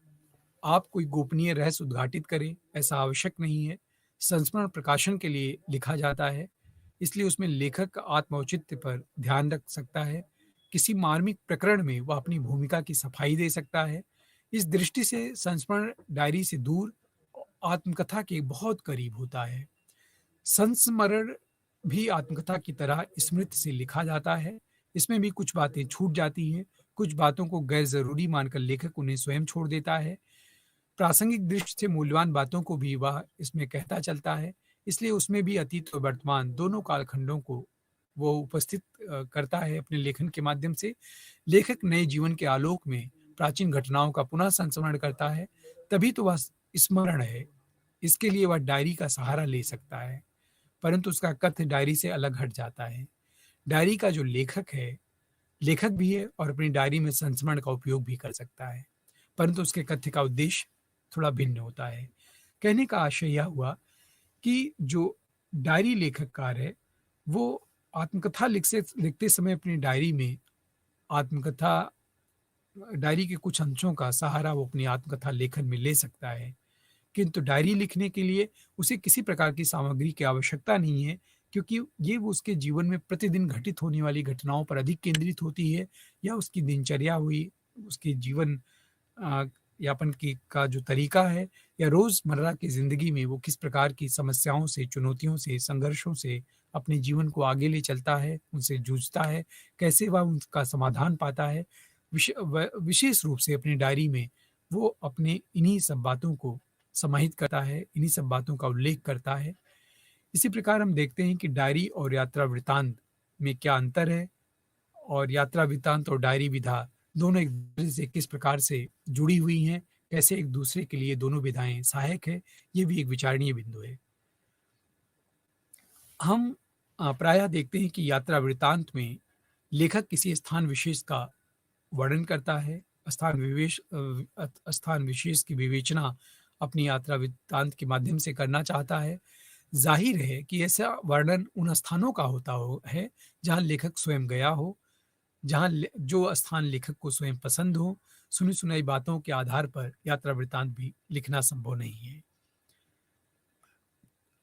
आप कोई गोपनीय रहस्य उद्घाटित करें, ऐसा आवश्यक नहीं है। संस्मरण प्रकाशन के लिए लिखा जाता है। इसलिए उसमें लेखक आत्म-औचित्य पर ध्यान रख सकता है। किसी मार्मिक प्रकरण में वह अपनी भूमिका की सफाई दे सकता है। इस दृष्टि से संस्मरण डायरी से दूर आत्मकथा के बहुत करीब होता है। संस्मरण भी आत्मकथा की तरह स्मृति से लिखा जाता है। इसमें भी कुछ बातें छूट जाती हैं, कुछ बातों को गैर ज़रूरी मानकर लेखक उन्हें स्वयं छोड़ देता है। प्रासंगिक दृष्टि से मूल्यवान बातों को भी वह इसमें कहता चलता है, इसलिए उसमें भी अतीत और वर्तमान दोनों कालखंडों को वो उपस्थित करता है अपने लेखन के माध्यम से। लेखक नए जीवन के आलोक में प्राचीन घटनाओं का पुनः संस्मरण करता है, तभी तो वह स्मरण है। इसके लिए वह डायरी का सहारा ले सकता है, परंतु उसका कथ्य डायरी से अलग हट जाता है। डायरी का जो लेखक है, लेखक भी है और अपनी डायरी में संस्मरण का उपयोग भी कर सकता है, परंतु उसके कथ्य का उद्देश्य थोड़ा भिन्न होता है। कहने का आशय यह हुआ कि जो डायरी लेखककार है, वो आत्मकथा लिखते समय अपनी डायरी में आत्मकथा डायरी के कुछ अंशों का सहारा वो अपनी आत्मकथा लेखन में ले सकता है। किंतु डायरी लिखने के लिए उसे किसी प्रकार की सामग्री की आवश्यकता नहीं है, क्योंकि ये वो उसके जीवन में प्रतिदिन घटित होने वाली घटनाओं पर अधिक केंद्रित होती है, या उसकी दिनचर्या हुई, उसके जीवन अ, यापन की का जो तरीका है, या रोज़मर्रा की ज़िंदगी में वो किस प्रकार की समस्याओं से, चुनौतियों से, संघर्षों से अपने जीवन को आगे ले चलता है, उनसे जूझता है, कैसे वह उनका समाधान पाता है। विशेष रूप से अपनी डायरी में वो अपने इन्हीं सब बातों को समाहित करता है, इन्हीं सब बातों का उल्लेख करता है। इसी प्रकार हम देखते हैं कि डायरी और यात्रा वृत्तांत में क्या अंतर है, और यात्रा वृत्तांत और डायरी विधा दोनों एक दूसरे से किस प्रकार से जुड़ी हुई हैं, कैसे एक दूसरे के लिए दोनों विधाएँ सहायक है, ये भी एक विचारणीय बिंदु है। हम प्रायः देखते हैं कि यात्रा वृत्तांत में लेखक किसी स्थान विशेष का वर्णन करता है। स्थान विशेष की विवेचना अपनी यात्रा वृत्तांत के माध्यम से करना चाहता है। ज़ाहिर है कि ऐसा वर्णन उन स्थानों का होता हो है, जहाँ लेखक स्वयं गया हो, जहाँ ले जो स्थान लेखक को स्वयं पसंद हो। सुनी-सुनाई बातों के आधार पर यात्रा वृत्तांत भी लिखना संभव नहीं है।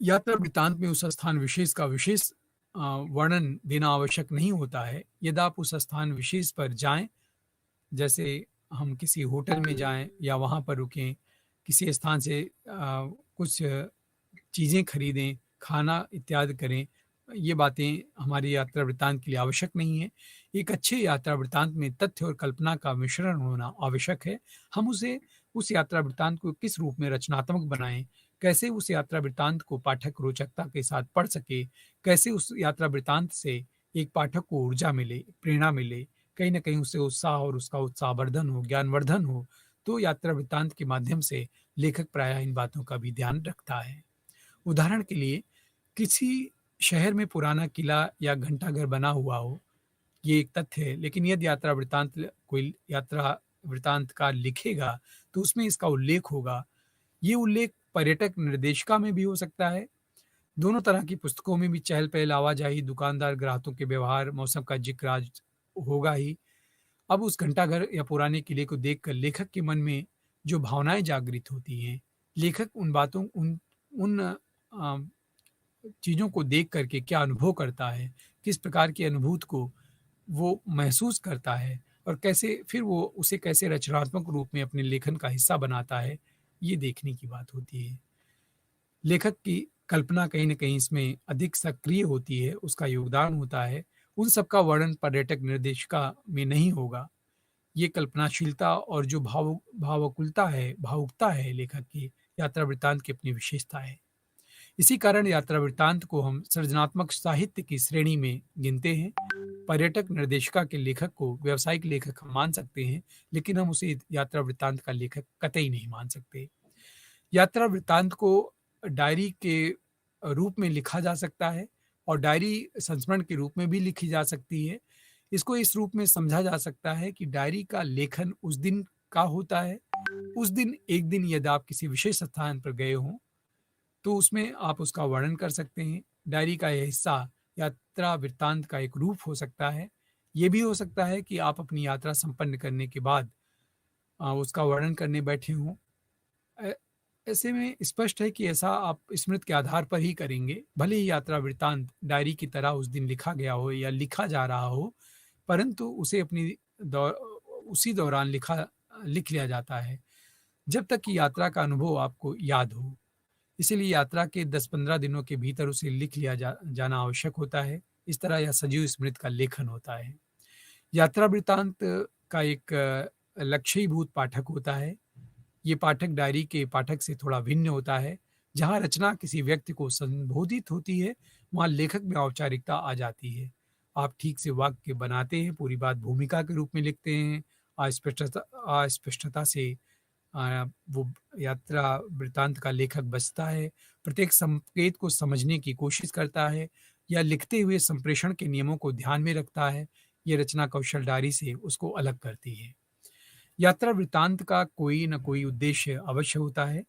यात्रा वृत्तांत में उस स्थान विशेष का विशेष वर्णन देना आवश्यक नहीं होता है। यदि आप उस स्थान विशेष पर जाएँ, जैसे हम किसी होटल में जाएँ या वहाँ पर रुकें, किसी स्थान से कुछ चीज़ें खरीदें, खाना इत्यादि करें, ये बातें हमारी यात्रा वृत्तांत के लिए आवश्यक नहीं है। एक अच्छे यात्रा वृत्तांत में तथ्य और कल्पना का मिश्रण होना आवश्यक है। हम उसे उस यात्रा वृत्तांत को किस रूप में रचनात्मक बनाएँ, कैसे उस यात्रा वृत्तांत को पाठक रोचकता के साथ पढ़ सके, कैसे उस यात्रा वृत्तांत से एक पाठक को ऊर्जा मिले, प्रेरणा मिले, कहीं न कहीं उसे उत्साह और उसका उत्साहवर्धन हो, ज्ञानवर्धन हो, तो यात्रा वृत्तांत के माध्यम से लेखक प्रायः इन बातों का भी ध्यान रखता है। उदाहरण के लिए, किसी शहर में पुराना किला या घंटाघर बना हुआ हो, ये एक तथ्य है, लेकिन यदि कोई यात्रा वृत्तांतकार लिखेगा, तो उसमें इसका उल्लेख होगा। ये उल्लेख पर्यटक निर्देशिका में भी हो सकता है। दोनों तरह की पुस्तकों में भी चहल-पहल, आवाजाही, दुकानदार, ग्राहकों के व्यवहार, मौसम का जिक्र आज होगा ही। अब उस घंटाघर या पुराने किले को देखकर लेखक के मन में जो भावनाएँ जागृत होती हैं, लेखक उन बातों उन उन अ, चीज़ों को देख कर के क्या अनुभव करता है, किस प्रकार की अनुभूति को वो महसूस करता है, और कैसे फिर वो उसे कैसे रचनात्मक रूप में अपने लेखन का हिस्सा बनाता है, ये देखने की बात होती है। लेखक की कल्पना कहीं न कहीं इसमें अधिक सक्रिय होती है, उसका योगदान होता है। उन सब का वर्णन पर्यटक निर्देशिका में नहीं होगा। ये कल्पनाशीलता और जो भावुकता है लेखक की, यात्रा वृत्तांत की अपनी विशेषता है। इसी कारण यात्रा वृत्तांत को हम सृजनात्मक साहित्य की श्रेणी में गिनते हैं। पर्यटक निर्देशिका के लेखक को व्यावसायिक लेखक हम मान सकते हैं, लेकिन हम उसे यात्रा वृत्तांत का लेखक कतई नहीं मान सकते। यात्रा वृत्तांत को डायरी के रूप में लिखा जा सकता है, और डायरी संस्मरण के रूप में भी लिखी जा सकती है। इसको इस रूप में समझा जा सकता है कि डायरी का लेखन उस दिन का होता है। उस दिन एक दिन यदि आप किसी विशेष स्थान पर गए हों, तो उसमें आप उसका वर्णन कर सकते हैं। डायरी का यह हिस्सा यात्रा वृत्तांत का एक रूप हो सकता है। ये भी हो सकता है कि आप अपनी यात्रा संपन्न करने के बाद उसका वर्णन करने बैठे हों। अ, ऐसे में स्पष्ट है कि ऐसा आप स्मृति के आधार पर ही करेंगे। भले ही यात्रा वृत्तांत डायरी की तरह उस दिन लिखा गया हो या लिखा जा रहा हो, परंतु उसे अपनी दौ उसी दौरान लिख लिया जाता है, जब तक कि यात्रा का अनुभव आपको याद हो। इसीलिए यात्रा के 10-15 दिनों के भीतर उसे लिख लिया जाना आवश्यक होता है। इस तरह यह सजीव स्मृति का लेखन होता है। यात्रा वृत्तांत का एक लक्ष्यीभूत पाठक होता है। ये पाठक डायरी के पाठक से थोड़ा भिन्न होता है। जहाँ रचना किसी व्यक्ति को संबोधित होती है, वहाँ लेखक में औपचारिकता आ जाती है। आप ठीक से वाक्य बनाते हैं, पूरी बात भूमिका के रूप में लिखते हैं, अस्पष्टता अस्पष्टता से वो यात्रा वृत्तांत का लेखक बचता है, प्रत्येक संकेत को समझने की कोशिश करता है या लिखते हुए संप्रेषण के नियमों को ध्यान में रखता है। ये रचना कौशल डायरी से उसको अलग करती है। यात्रा वृत्तांत का कोई न कोई उद्देश्य अवश्य होता है।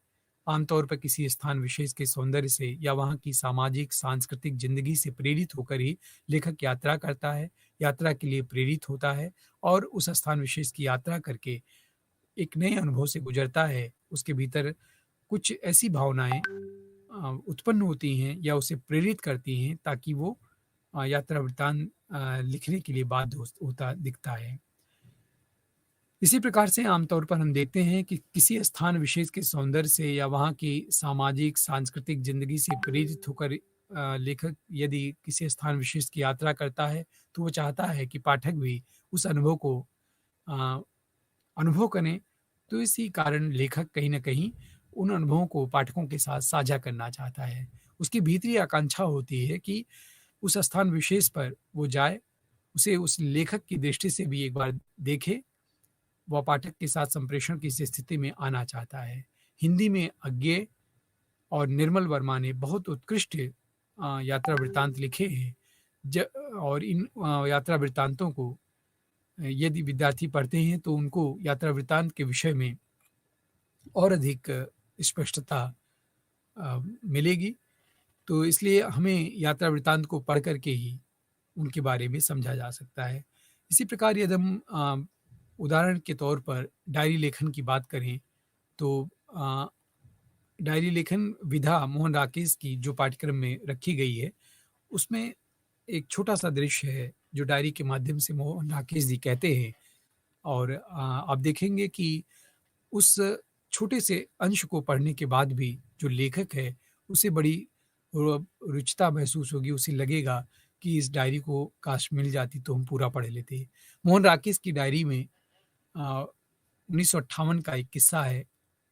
आमतौर पर किसी स्थान विशेष के सौंदर्य से या वहाँ की सामाजिक सांस्कृतिक जिंदगी से प्रेरित होकर ही लेखक यात्रा करता है, यात्रा के लिए प्रेरित होता है और उस स्थान विशेष की यात्रा करके एक नए अनुभव से गुजरता है। उसके भीतर कुछ ऐसी भावनाएं उत्पन्न होती हैं या उसे प्रेरित करती हैं ताकि वो यात्रा वृत्तांत लिखने के लिए बाध्य होता दिखता है। इसी प्रकार से आमतौर पर हम देखते हैं कि किसी स्थान विशेष के सौंदर्य से या वहाँ की सामाजिक सांस्कृतिक जिंदगी से प्रेरित होकर लेखक यदि किसी स्थान विशेष की यात्रा करता है, तो वो चाहता है कि पाठक भी उस अनुभव को अ, अनुभव करें। तो इसी कारण लेखक कहीं न कहीं उन अनुभवों को पाठकों के साथ साझा करना चाहता है। उसकी भीतरी आकांक्षा होती है कि उस स्थान विशेष पर वो जाए, उसे उस लेखक की दृष्टि से भी एक बार देखे, वह पाठक के साथ संप्रेषण की इस स्थिति में आना चाहता है। हिंदी में अज्ञेय और निर्मल वर्मा ने बहुत उत्कृष्ट यात्रा वृत्तांत लिखे हैं। ज और इन यात्रा वृत्तांतों को यदि विद्यार्थी पढ़ते हैं तो उनको यात्रा वृत्तांत के विषय में और अधिक स्पष्टता मिलेगी। तो इसलिए हमें यात्रा वृत्तांत को पढ़ कर के ही उनके बारे में समझा जा सकता है। इसी प्रकार यदि हम उदाहरण के तौर पर डायरी लेखन की बात करें तो डायरी लेखन विधा मोहन राकेश की जो पाठ्यक्रम में रखी गई है, उसमें एक छोटा-सा दृश्य है जो डायरी के माध्यम से मोहन राकेश जी कहते हैं और आप देखेंगे कि उस छोटे से अंश को पढ़ने के बाद भी जो लेखक है, उसे बड़ी रुचिता महसूस होगी, उसे लगेगा कि इस डायरी को काश मिल जाती तो हम पूरा पढ़ लेते। मोहन राकेश की डायरी में 1958 का एक किस्सा है।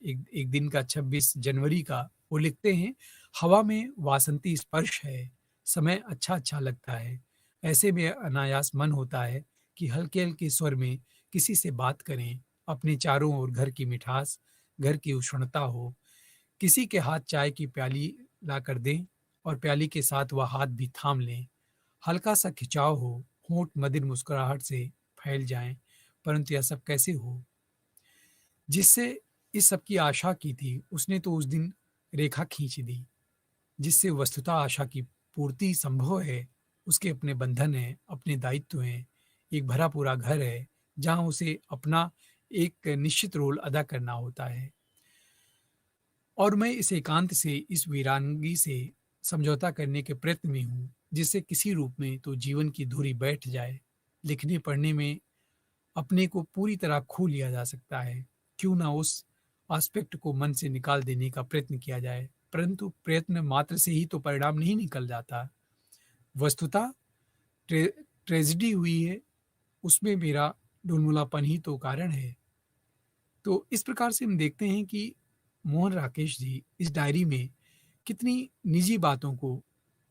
एक एक दिन का 26 जनवरी का वो लिखते हैं, हवा में वासंती स्पर्श है, समय अच्छा-अच्छा लगता है। ऐसे में अनायास मन होता है कि हल्के-हल्के स्वर में किसी से बात करें, अपने चारों ओर घर की मिठास, घर की उष्णता हो, किसी के हाथ चाय की प्याली लाकर दें और प्याली के साथ वह हाथ भी थाम लें। हल्का-सा खिंचाव हो, होंठ मधिर मुस्कुराहट से फैल जाएँ, परंतु यह सब कैसे हो? जिससे इस सब की आशा की थी, उसने तो उस दिन रेखा खींच दी। जिससे वस्तुतः आशा की पूर्ति संभव है, उसके अपने बंधन हैं, अपने दायित्व हैं, एक भरा-पूरा घर है, जहाँ उसे अपना एक निश्चित रोल अदा करना होता है। और मैं इस एकांत से, इस वीरांगी से समझौता करने के प्रयत्न में हूँ, जिससे किसी रूप में तो जीवन की धुरी बैठ जाए। लिखने-पढ़ने में अपने को पूरी तरह खो लिया जा सकता है। क्यों ना उस एस्पेक्ट को मन से निकाल देने का प्रयत्न किया जाए, परंतु प्रयत्न मात्र से ही तो परिणाम नहीं निकल जाता। वस्तुतः ट्रे ट्रेजेडी हुई है, उसमें मेरा ढुलमुलापन ही तो कारण है। तो इस प्रकार से हम देखते हैं कि मोहन राकेश जी इस डायरी में कितनी निजी बातों को,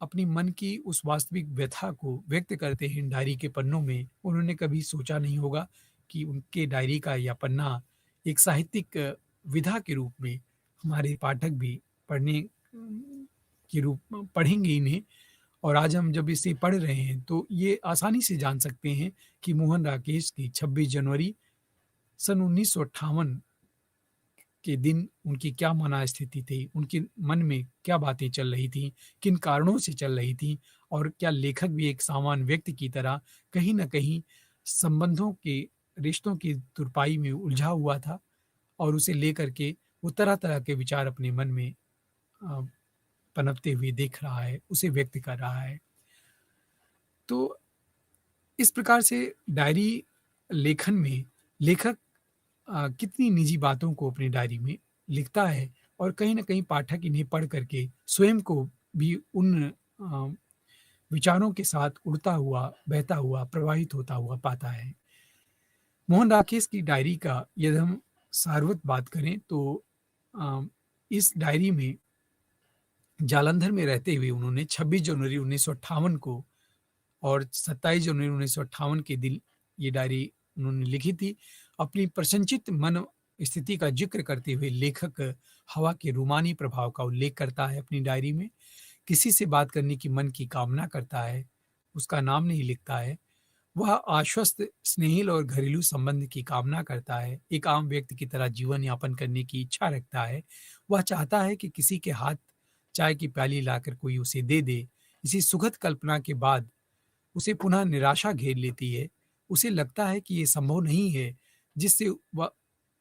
अपनी मन की उस वास्तविक व्यथा को व्यक्त करते हैं इन डायरी के पन्नों में। उन्होंने कभी सोचा नहीं होगा कि उनके डायरी का यह पन्ना एक साहित्यिक विधा के रूप में हमारे पाठक भी पढ़ने के रूप पढ़ेंगे इन्हें और आज हम जब इसे पढ़ रहे हैं तो ये आसानी से जान सकते हैं कि मोहन राकेश की 26 जनवरी सन 1958 के दिन उनकी क्या मनःस्थिति थी, उनके मन में क्या बातें चल रही थीं, किन कारणों से चल रही थीं और क्या लेखक भी एक सामान्य व्यक्ति की तरह कहीं न कहीं संबंधों के, रिश्तों की तुरपाई में उलझा हुआ था और उसे लेकर के वो तरह-तरह के विचार अपने मन में अ, पनपते हुए देख रहा है, उसे व्यक्त कर रहा है। तो इस प्रकार से डायरी लेखन में लेखक कितनी निजी बातों को अपनी डायरी में लिखता है और कहीं न कहीं पाठक इन्हें पढ़ कर के स्वयं को भी उन विचारों के साथ उड़ता हुआ, बहता हुआ, प्रवाहित होता हुआ पाता है। मोहन राकेश की डायरी का यदि हम सारवत बात करें तो अ, इस डायरी में जालंधर में रहते हुए उन्होंने 26 जनवरी 1958 को और 27 जनवरी 1958 के दिन ये डायरी उन्होंने लिखी थी। अपनी प्रसन्नचित्त मन स्थिति का ज़िक्र करते हुए लेखक हवा के रूमानी प्रभाव का उल्लेख करता है अपनी डायरी में। किसी से बात करने की मन की कामना करता है, उसका नाम नहीं लिखता है। वह आश्वस्त, स्नेहिल और घरेलू संबंध की कामना करता है। एक आम व्यक्ति की तरह जीवन यापन करने की इच्छा रखता है। वह चाहता है कि किसी के हाथ चाय की प्याली लाकर कोई उसे दे दे। इसी सुखद कल्पना के बाद उसे पुनः निराशा घेर लेती है। उसे लगता है कि ये संभव नहीं है, जिससे वह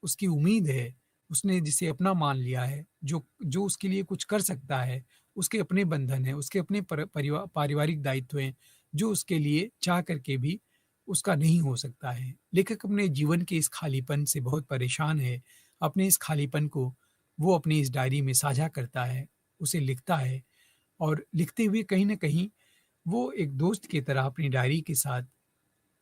उसकी उम्मीद है, उसने जिसे अपना मान लिया है, जो जो उसके लिए कुछ कर सकता है, उसके अपने बंधन हैं, उसके अपने पारिवारिक दायित्व हैं, जो उसके लिए चाह करके भी उसका नहीं हो सकता है। लेखक अपने जीवन के इस खालीपन से बहुत परेशान है। अपने इस खालीपन को वो अपनी इस डायरी में साझा करता है, उसे लिखता है और लिखते हुए कहीं न कहीं वो एक दोस्त की तरह अपनी डायरी के साथ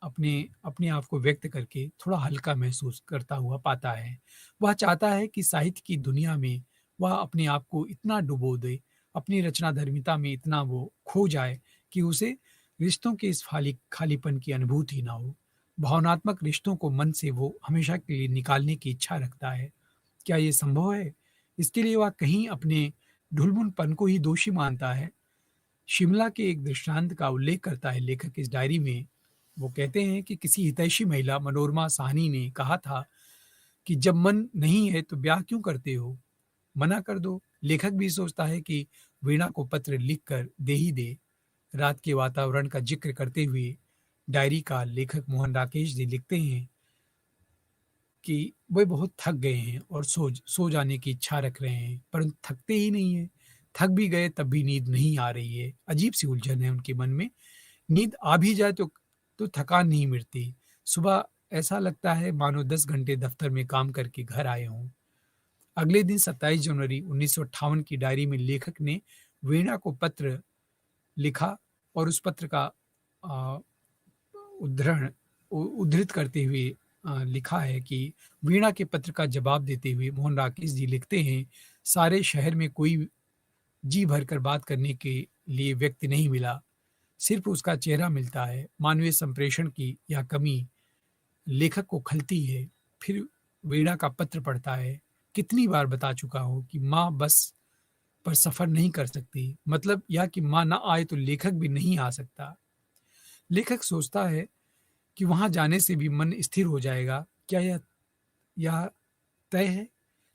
अपने अपने आप को व्यक्त करके थोड़ा हल्का महसूस करता हुआ पाता है। वह चाहता है कि साहित्य की दुनिया में वह अपने आप को इतना डुबो दे, अपनी रचनाधर्मिता में इतना वो खो जाए कि उसे रिश्तों के इस खालीपन की अनुभूति ना हो। भावनात्मक रिश्तों को मन से वो हमेशा के लिए निकालने की इच्छा रखता है। क्या ये संभव है? इसके लिए वह कहीं अपने ढुलमुलपन को ही दोषी मानता है। शिमला के एक दृष्टांत का उल्लेख करता है लेखक इस डायरी में। वो कहते हैं कि किसी हितैषी महिला मनोरमा साहनी ने कहा था कि जब मन नहीं है तो ब्याह क्यों करते हो? मना कर दो। लेखक भी सोचता है कि वीणा को पत्र लिखकर दे ही दे। रात के वातावरण का जिक्र करते हुए डायरी का लेखक मोहन राकेश जी लिखते हैं कि वे बहुत थक गए हैं और सो जाने की इच्छा रख रहे हैं, परंतु थकते ही नहीं हैं। थक भी गए तब भी नींद नहीं आ रही है। अजीब-सी उलझन है उनके मन में। नींद आ भी जाए तो थकान नहीं मिटती। सुबह ऐसा लगता है मानो 10 घंटे दफ्तर में काम करके घर आए हों। अगले दिन 27 जनवरी 1958 की डायरी में लेखक ने वीणा को पत्र लिखा और उस पत्र का अ, उद्धरण उद्धृत करते हुए लिखा है कि वीणा के पत्र का जवाब देते हुए मोहन राकेश जी लिखते हैं, सारे शहर में कोई जी भरकर बात करने के लिए व्यक्ति नहीं मिला। सिर्फ उसका चेहरा मिलता है। मानवीय संप्रेषण की यह कमी लेखक को खलती है। फिर वीणा का पत्र पढ़ता है। कितनी बार बता चुका हूँ कि माँ बस पर सफ़र नहीं कर सकती। मतलब यह कि माँ ना आए तो लेखक भी नहीं आ सकता। लेखक सोचता है कि वहाँ जाने से भी मन स्थिर हो जाएगा। क्या यह तय है?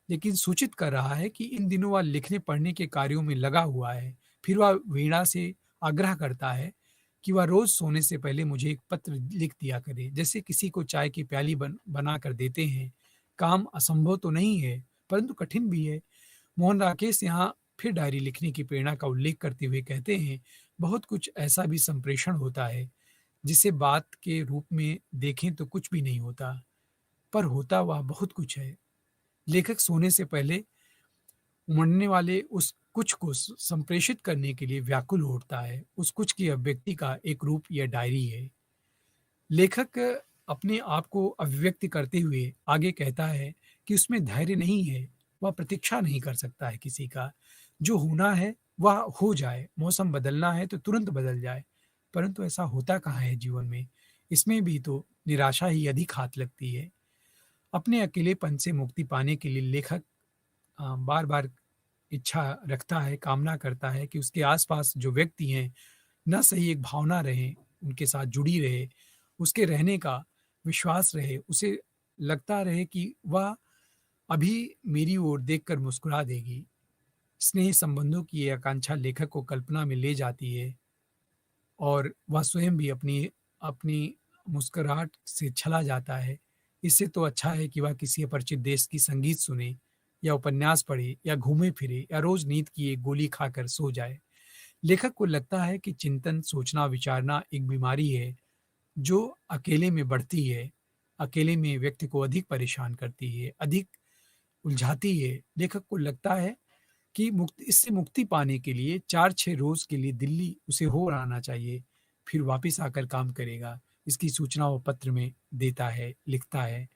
लेकिन सूचित कर रहा है कि इन दिनों वह लिखने-पढ़ने के कार्यों में लगा हुआ है। फिर वह वीणा से आग्रह करता है कि वह रोज़ सोने से पहले मुझे एक पत्र लिख दिया करे, जैसे किसी को चाय की प्याली बना कर देते हैं। काम असंभव तो नहीं है, परंतु कठिन भी है। मोहन राकेश यहाँ फिर डायरी लिखने की प्रेरणा का उल्लेख करते हुए कहते हैं, बहुत कुछ ऐसा भी संप्रेषण होता है, जिसे बात के रूप में देखें तो कुछ भी नहीं होता, पर होता वह बहुत कुछ है। लेखक सोने से पहले उमड़ने वाले उस कुछ को संप्रेषित करने के लिए व्याकुल होता है। उस कुछ की अभिव्यक्ति का एक रूप यह डायरी है। लेखक अपने आप को अभिव्यक्त करते हुए आगे कहता है कि उसमें धैर्य नहीं है, वह प्रतीक्षा नहीं कर सकता है किसी का। जो होना है वह हो जाए, मौसम बदलना है तो तुरंत बदल जाए, परंतु ऐसा होता कहाँ है जीवन में? इसमें भी तो निराशा ही अधिक हाथ लगती है। अपने अकेलेपन से मुक्ति पाने के लिए लेखक बार-बार इच्छा रखता है, कामना करता है कि उसके आस-पास जो व्यक्ति हैं, ना सही एक भावना रहे, उनके साथ जुड़ी रहे, उसके रहने का विश्वास रहे, उसे लगता रहे कि वह अभी मेरी ओर देखकर मुस्कुरा देगी। स्नेह संबंधों की ये आकांक्षा लेखक को कल्पना में ले जाती है और वह स्वयं भी अपनी अपनी मुस्कुराहट से छला जाता है। इससे तो अच्छा है कि वह किसी अपरिचित देश की संगीत सुने या उपन्यास पढ़े या घूमे फिरे या रोज नींद की एक गोली खाकर सो जाए। लेखक को लगता है कि चिंतन, सोचना, विचारना एक बीमारी है जो अकेले में बढ़ती है, अकेले में व्यक्ति को अधिक परेशान करती है, अधिक उलझाती है। लेखक को लगता है कि इससे मुक्ति पाने के लिए 4-6 रोज़ के लिए दिल्ली उसे हो आना चाहिए, फिर वापिस आकर काम करेगा। इसकी सूचना वो पत्र में देता है, लिखता है।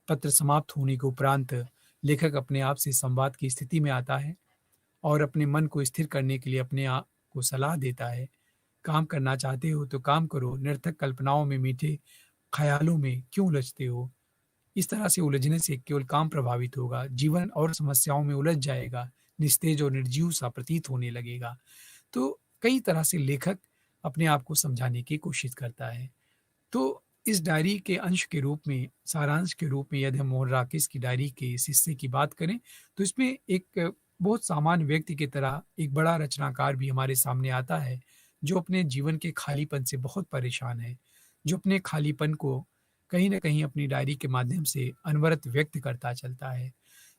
पत्र समाप्त होने के उपरांत लेखक अपने आप से संवाद की स्थिति में आता है और अपने मन को स्थिर करने के लिए अपने आप को सलाह देता है। काम करना चाहते हो तो काम करो, निरर्थक कल्पनाओं में, मीठे ख़यालों में क्यों उलझते हो? इस तरह से उलझने से केवल काम प्रभावित होगा, जीवन और समस्याओं में उलझ जाएगा, निस्तेज और निर्जीव सा प्रतीत होने लगेगा। तो कई तरह से लेखक अपने आप को समझाने की कोशिश करता है। तो इस डायरी के अंश के रूप में, सारांश के रूप में यदि हम मोहन राकेश की डायरी के इस हिस्से की बात करें, तो इसमें एक बहुत सामान्य व्यक्ति की तरह एक बड़ा रचनाकार भी हमारे सामने आता है, जो अपने जीवन के खालीपन से बहुत परेशान है, जो अपने खालीपन को कहीं न कहीं अपनी डायरी के माध्यम से अनवरत व्यक्त करता चलता है,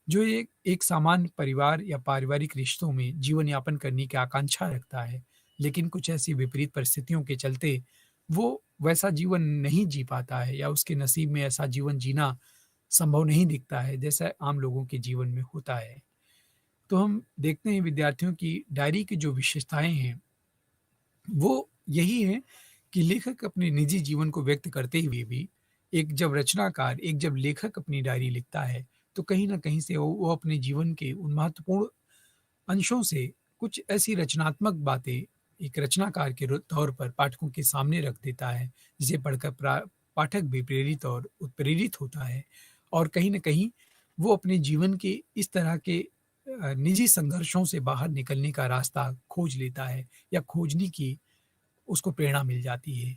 जो एक एक सामान्य परिवार या पारिवारिक रिश्तों में जीवन यापन करने की आकांक्षा रखता है, लेकिन कुछ ऐसी विपरीत परिस्थितियों के चलते वो वैसा जीवन नहीं जी पाता है या उसके नसीब में ऐसा जीवन जीना संभव नहीं दिखता है, जैसा आम लोगों के जीवन में होता है। तो हम देखते हैं विद्यार्थियों की डायरी की जो विशेषताएँ हैं, वो यही है कि लेखक अपने निजी जीवन को व्यक्त करते हुए भी एक जब लेखक अपनी डायरी लिखता है, तो कहीं न कहीं से वो अपने जीवन के उन महत्वपूर्ण अंशों से कुछ ऐसी रचनात्मक बातें एक रचनाकार के तौर पर पाठकों के सामने रख देता है, जिसे पढ़कर पाठक भी प्रेरित और उत्प्रेरित होता है और कहीं न कहीं वो अपने जीवन के इस तरह के निजी संघर्षों से बाहर निकलने का रास्ता खोज लेता है या खोजने की उसको प्रेरणा मिल जाती है।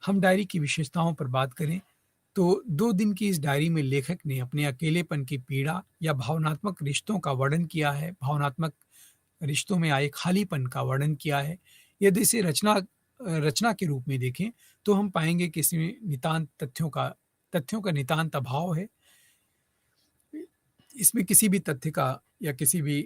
हम डायरी की विशेषताओं पर बात करें तो 2 दिन की इस डायरी में लेखक ने अपने अकेलेपन की पीड़ा या भावनात्मक रिश्तों का वर्णन किया है, भावनात्मक रिश्तों में आए खालीपन का वर्णन किया है। यदि इसे रचना के रूप में देखें, तो हम पाएँगे कि इसमें नितांत तथ्यों का नितांत अभाव है। इसमें किसी भी तथ्य का या किसी भी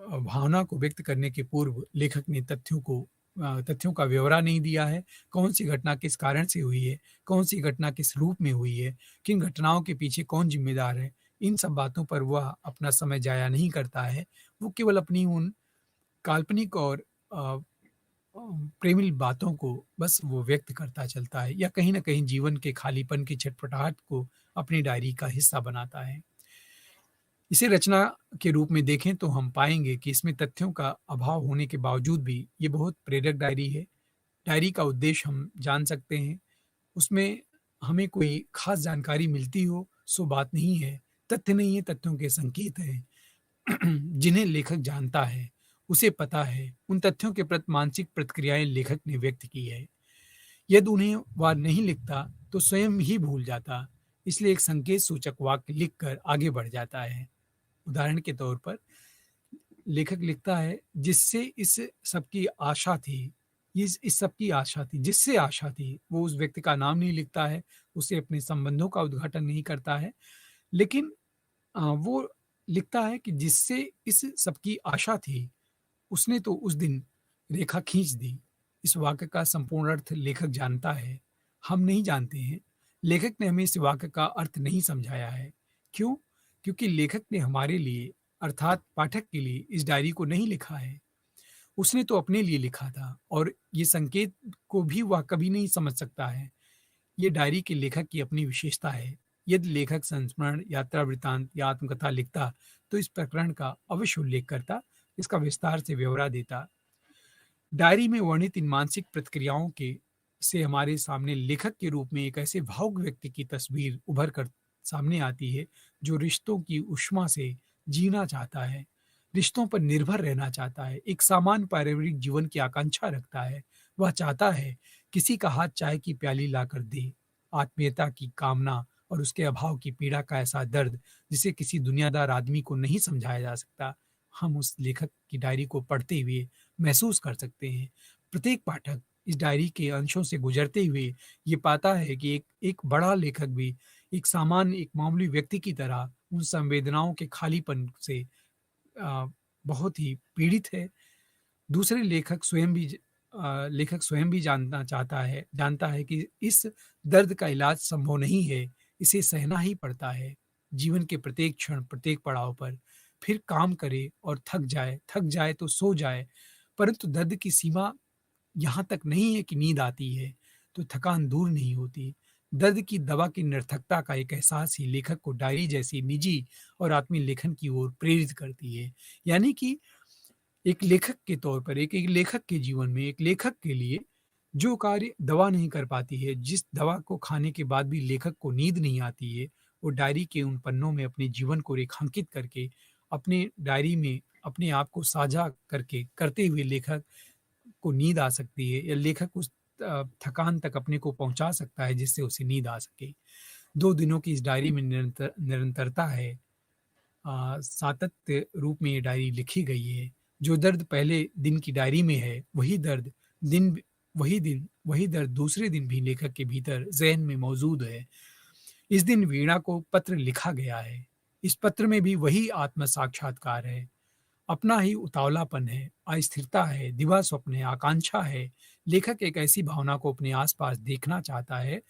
भावना को व्यक्त करने के पूर्व लेखक ने तथ्यों का ब्यौरा नहीं दिया है। कौन-सी घटना किस कारण से हुई है, कौन-सी घटना किस रूप में हुई है, किन घटनाओं के पीछे कौन ज़िम्मेदार है, इन सब बातों पर वह अपना समय ज़ाया नहीं करता है। वो केवल अपनी उन काल्पनिक और अ प्रेमिल बातों को बस वो व्यक्त करता चलता है या कहीं न कहीं जीवन के खालीपन की छटपटाहट को अपनी डायरी का हिस्सा बनाता है। इसे रचना के रूप में देखें तो हम पाएँगे कि इसमें तथ्यों का अभाव होने के बावजूद भी ये बहुत प्रेरक डायरी है। डायरी का उद्देश्य हम जान सकते हैं, उसमें हमें कोई ख़ास जानकारी मिलती हो सो बात नहीं है, तथ्य नहीं है, तथ्यों के संकेत हैं। जिन्हें लेखक जानता है, उसे पता है, उन तथ्यों के प्रति मानसिक प्रतिक्रियाएँ लेखक ने व्यक्त की है। यदि उन्हें वह नहीं लिखता, तो स्वयं ही भूल जाता, इसलिए एक संकेत सूचक वाक्य लिखकर आगे बढ़ जाता है। उदाहरण के तौर पर लेखक लिखता है, जिससे इस सब की आशा थी, इस सब की आशा थी, जिससे आशा थी, वो उस व्यक्ति का नाम नहीं लिखता है, उसे अपने संबंधों का उद्घाटन नहीं करता है, लेकिन वो लिखता है कि जिससे इस सब की आशा थी, उसने तो उस दिन रेखा खींच दी। इस वाक्य का संपूर्ण अर्थ लेखक जानता है, हम नहीं जानते हैं। लेखक ने हमें इस वाक्य का अर्थ नहीं समझाया है। क्यों? क्योंकि लेखक ने हमारे लिए अर्थात पाठक के लिए इस डायरी को नहीं लिखा है। उसने तो अपने लिए लिखा था और ये संकेत को भी वह कभी नहीं समझ सकता है। ये डायरी के लेखक की अपनी विशेषता है। यदि लेखक संस्मरण, यात्रा वृत्तांत या आत्मकथा लिखता, तो इस प्रकरण का अवश्य उल्लेख करता, इसका विस्तार से ब्यौरा देता। डायरी में वर्णित इन मानसिक प्रतिक्रियाओं के से हमारे सामने लेखक के रूप में एक ऐसे भावुक व्यक्ति की तस्वीर उभर कर सामने आती है, जो रिश्तों की ऊष्मा से जीना चाहता है, रिश्तों पर निर्भर रहना चाहता है, एक सामान्य पारिवारिक जीवन की आकांक्षा रखता है। वह चाहता है किसी का हाथ चाय की प्याली लाकर दे, आत्मीयता की कामना और उसके अभाव की पीड़ा का ऐसा दर्द, जिसे किसी दुनियादार आदमी को नहीं समझाया जा सकता, हम उस लेखक की डायरी को पढ़ते हुए महसूस कर सकते हैं। प्रत्येक पाठक इस डायरी के अंशों से गुजरते हुए ये पाता है कि एक एक बड़ा लेखक भी एक सामान्य, एक मामूली व्यक्ति की तरह उन संवेदनाओं के खालीपन से अ, बहुत ही पीड़ित है। दूसरे लेखक स्वयं भी जानता है कि इस दर्द का इलाज संभव नहीं है, इसे सहना ही पड़ता है। जीवन के प्रत्येक क्षण, प्रत्येक पड़ाव पर फिर काम करे और थक जाए तो सो जाए, परंतु दर्द की सीमा यहाँ तक नहीं है कि नींद आती है, तो थकान दूर नहीं होती। दर्द की दवा की निरर्थकता का एक एहसास ही लेखक को डायरी जैसी निजी और आत्मीय लेखन की ओर प्रेरित करती है। यानी कि एक लेखक के तौर पर एक लेखक के जीवन में, एक लेखक के लिए जो कार्य दवा नहीं कर पाती है, जिस दवा को खाने के बाद भी लेखक को नींद नहीं आती है, वो डायरी के उन पन्नों में अपने जीवन को रेखांकित करके, अपने डायरी में अपने आप को साझा करके करते हुए लेखक को नींद आ सकती है, या लेखक उस थकान तक अपने को पहुँचा सकता है जिससे उसे नींद आ सके। 2 दिनों की इस डायरी में निरंतरता है। सातत्य रूप में ये डायरी लिखी गई है। जो दर्द पहले दिन की डायरी में है, दिन वही दर्द दूसरे दिन भी लेखक के भीतर ज़हन में मौजूद है। इस दिन वीणा को पत्र लिखा गया है। इस पत्र में भी वही आत्म साक्षात्कार है। अपना ही उतावलापन है, अस्थिरता है, दिवा स्वप्न है, आकांक्षा है। लेखक एक ऐसी भावना को अपने आस-पास देखना चाहता है,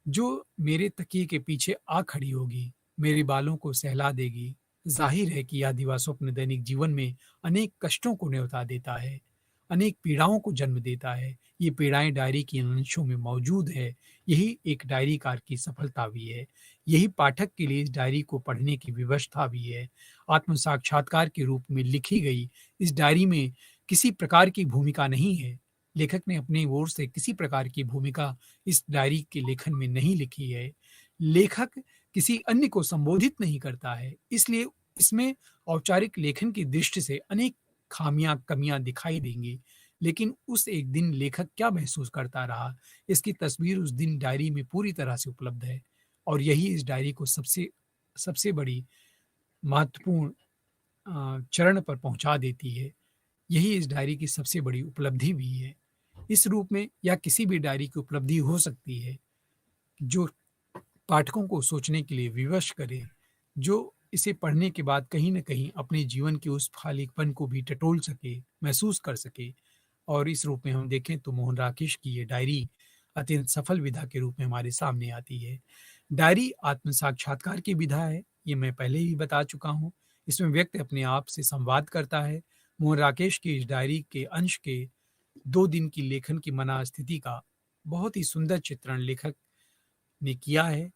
जो मेरे तकिए के पीछे आ खड़ी होगी, मेरे बालों को सहला देगी। ज़ाहिर है कि यह दिवा स्वप्न दैनिक जीवन में अनेक कष्टों को न्योता देता है, अनेक पीड़ाओं को जन्म देता है। ये पीड़ाएँ डायरी की इन अंशों में मौजूद है। यही एक डायरीकार की सफलता भी है। यही पाठक के लिए इस डायरी को पढ़ने की विवशता भी है। आत्म साक्षात्कार के रूप में लिखी गई इस डायरी में किसी प्रकार की भूमिका नहीं है। लेखक ने अपनी ओर से किसी प्रकार की भूमिका इस डायरी के लेखन में नहीं लिखी है। लेखक किसी अन्य को संबोधित नहीं करता है, इसलिए इसमें औपचारिक लेखन की दृष्टि से अनेक खामियाँ, कमियाँ दिखाई देंगी। लेकिन उस एक दिन लेखक क्या महसूस करता रहा, इसकी तस्वीर उस दिन डायरी में पूरी तरह से उपलब्ध है, और यही इस डायरी को सबसे सबसे बड़ी महत्वपूर्ण चरण पर पहुँचा देती है। यही इस डायरी की सबसे बड़ी उपलब्धि भी है। इस रूप में या किसी भी डायरी की उपलब्धि हो सकती है, जो पाठकों को सोचने के लिए विवश करे, जो इसे पढ़ने के बाद कहीं न कहीं अपने जीवन के उस खालीपन को भी टटोल सके, महसूस कर सके। और इस रूप में हम देखें तो मोहन राकेश की ये डायरी अत्यंत सफल विधा के रूप में हमारे सामने आती है। डायरी आत्म साक्षात्कार की विधा है, ये मैं पहले ही बता चुका हूँ। इसमें व्यक्ति अपने आप से संवाद करता है। मोहन राकेश की इस डायरी के अंश के 2 दिन की लेखन की मनःस्थिति का बहुत ही सुंदर चित्रण लेखक ने किया है।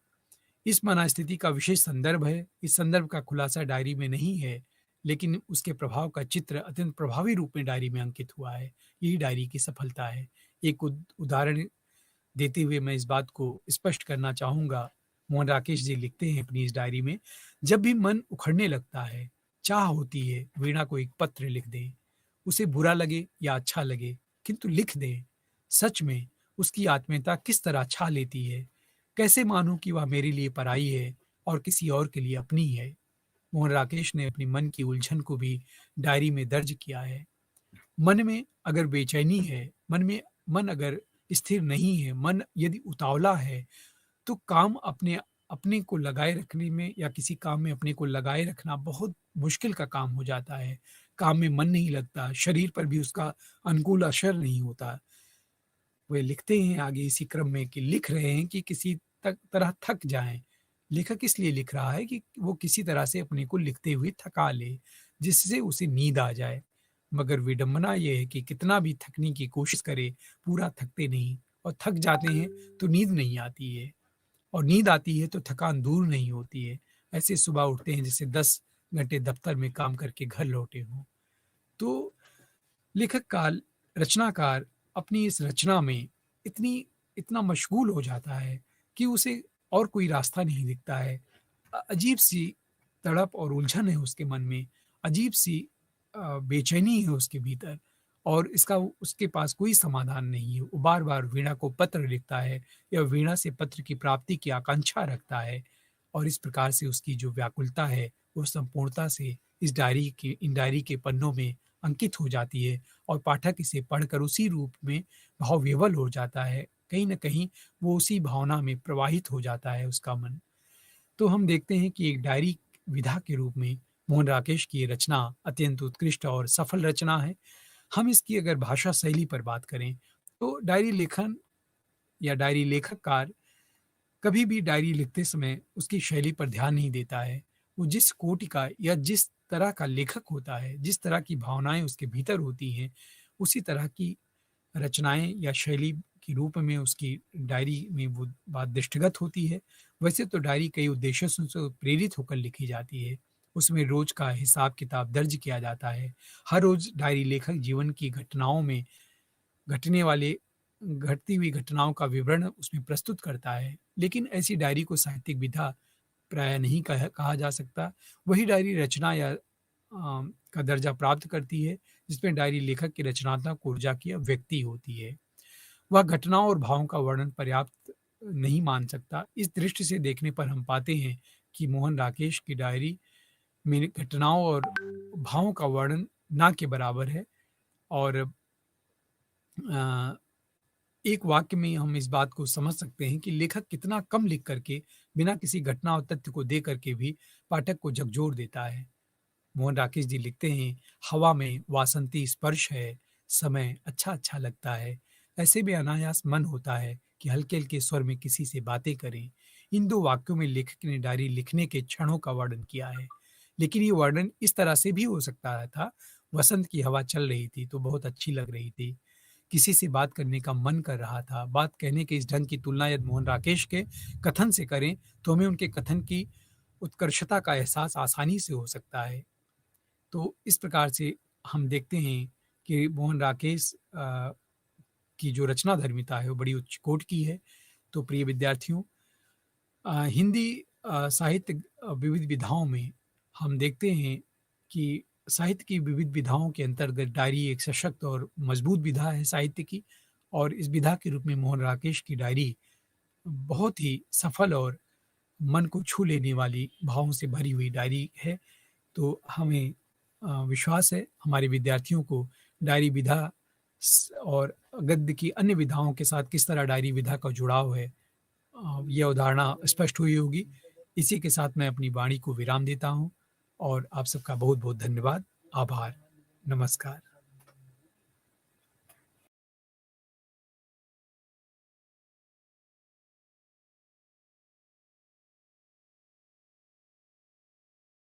इस मनःस्थिति का विशेष संदर्भ है। इस संदर्भ का खुलासा डायरी में नहीं है, लेकिन उसके प्रभाव का चित्र अत्यंत प्रभावी रूप में डायरी में अंकित हुआ है। यही डायरी की सफलता है। एक उदाहरण देते हुए मैं इस बात को स्पष्ट करना चाहूँगा। मोहन राकेश जी लिखते हैं अपनी इस डायरी में, "जब भी मन उखड़ने लगता है, चाह होती है वीणा को एक पत्र लिख दें। उसे बुरा लगे या अच्छा लगे, किंतु लिख दें। सच में उसकी आत्मीयता किस तरह छा लेती है। कैसे मानूँ कि वह मेरे लिए पराई है और किसी और के लिए अपनी है।" मोहन राकेश ने अपनी मन की उलझन को भी डायरी में दर्ज किया है। मन में अगर बेचैनी है, मन अगर स्थिर नहीं है, मन यदि उतावला है, तो काम अपने अपने को लगाए रखने में या किसी काम में अपने को लगाए रखना बहुत मुश्किल का काम हो जाता है। काम में मन नहीं लगता, शरीर पर भी उसका अनुकूल असर नहीं होता। वे लिखते हैं आगे इसी क्रम में कि लिख रहे हैं कि किसी तरह थक जाएँ। लेखक इसलिए लिख रहा है कि वो किसी तरह से अपने को लिखते हुए थका ले, जिससे उसे नींद आ जाए। मगर विडंबना ये है कि कितना भी थकने की कोशिश करे, पूरा थकते नहीं, और थक जाते हैं तो नींद नहीं आती है, और नींद आती है तो थकान दूर नहीं होती है। ऐसे सुबह उठते हैं जैसे 10 घंटे दफ्तर में काम करके घर लौटे हों। तो लेखक का रचनाकार अपनी इस रचना में इतनी इतना मशगूल हो जाता है कि उसे और कोई रास्ता नहीं दिखता है। अजीब-सी तड़प और उलझन है उसके मन में, अजीब-सी बेचैनी है उसके भीतर, और इसका उसके पास कोई समाधान नहीं है। वो बार-बार वीणा को पत्र लिखता है, या वीणा से पत्र की प्राप्ति की आकांक्षा रखता है, और इस प्रकार से उसकी जो व्याकुलता है, वो संपूर्णता से इन डायरी के पन्नों में अंकित हो जाती है, और पाठक इसे पढ़कर उसी रूप में भावविह्वल हो जाता है। कहीं न कहीं वो उसी भावना में प्रवाहित हो जाता है उसका मन। तो हम देखते हैं कि एक डायरी विधा के रूप में मोहन राकेश की ये रचना अत्यंत उत्कृष्ट और सफल रचना है। हम इसकी अगर भाषा शैली पर बात करें, तो डायरी लेखन या डायरी लेखककार कभी भी डायरी लिखते समय उसकी शैली पर ध्यान नहीं देता है। वो जिस कोटि का या जिस तरह का लेखक होता है, जिस तरह की भावनाएँ उसके भीतर होती हैं, उसी तरह की रचनाएँ या शैली के रूप में उसकी डायरी में वो बात दृष्टिगत होती है। वैसे तो डायरी कई उद्देश्यों से प्रेरित होकर लिखी जाती है। उसमें रोज़ का हिसाब-किताब दर्ज किया जाता है। हर रोज़ डायरी लेखक जीवन की घटनाओं में घटने वाले घटती हुई घटनाओं का विवरण उसमें प्रस्तुत करता है। लेकिन ऐसी डायरी को साहित्यिक विधा प्रायः नहीं कहा जा सकता। वही डायरी रचना या का दर्जा प्राप्त करती है, जिसमें डायरी लेखक की रचनात्मक ऊर्जा की अभिव्यक्ति होती है। वह घटनाओं और भावों का वर्णन पर्याप्त नहीं मान सकता। इस दृष्टि से देखने पर हम पाते हैं कि मोहन राकेश की डायरी में घटनाओं और भावों का वर्णन ना के बराबर है और अ, एक वाक्य में हम इस बात को समझ सकते हैं कि लेखक कितना कम लिख करके बिना किसी घटना और तथ्य को दे करके भी पाठक को झकझोर देता है। मोहन राकेश जी लिखते हैं, हवा में वासंती स्पर्श है, समय अच्छा-अच्छा लगता है। ऐसे में अनायास मन होता है कि हल्के-हल्के स्वर में किसी से बातें करें। इन 2 वाक्यों में लेखक ने डायरी लिखने के क्षणों का वर्णन किया है। लेकिन ये वर्णन इस तरह से भी हो सकता था, वसंत की हवा चल रही थी तो बहुत अच्छी लग रही थी। किसी से बात करने का मन कर रहा था। बात कहने के इस ढंग की तुलना यदि मोहन राकेश के कथन से करें, तो हमें उनके कथन की उत्कर्षता का एहसास आसानी से हो सकता है। तो इस प्रकार से हम देखते हैं कि मोहन राकेश की जो रचनाधर्मिता है वो बड़ी उच्च कोटि की है। तो प्रिय विद्यार्थियों, हिंदी साहित्य विविध विधाओं में हम देखते हैं कि साहित्य की विविध विधाओं के अंतर्गत डायरी एक सशक्त और मजबूत विधा है साहित्य की और इस विधा के रूप में मोहन राकेश की डायरी बहुत ही सफल और मन को छू लेने वाली भावों से भरी हुई डायरी है। तो हमें विश्वास है हमारे विद्यार्थियों को डायरी विधा और गद्य की अन्य विधाओं के साथ किस तरह डायरी विधा का जुड़ाव है, यह अवधारणा स्पष्ट हुई होगी। इसी के साथ मैं अपनी वाणी को विराम देता हूँ और आप सबका बहुत बहुत धन्यवाद। आभार। नमस्कार।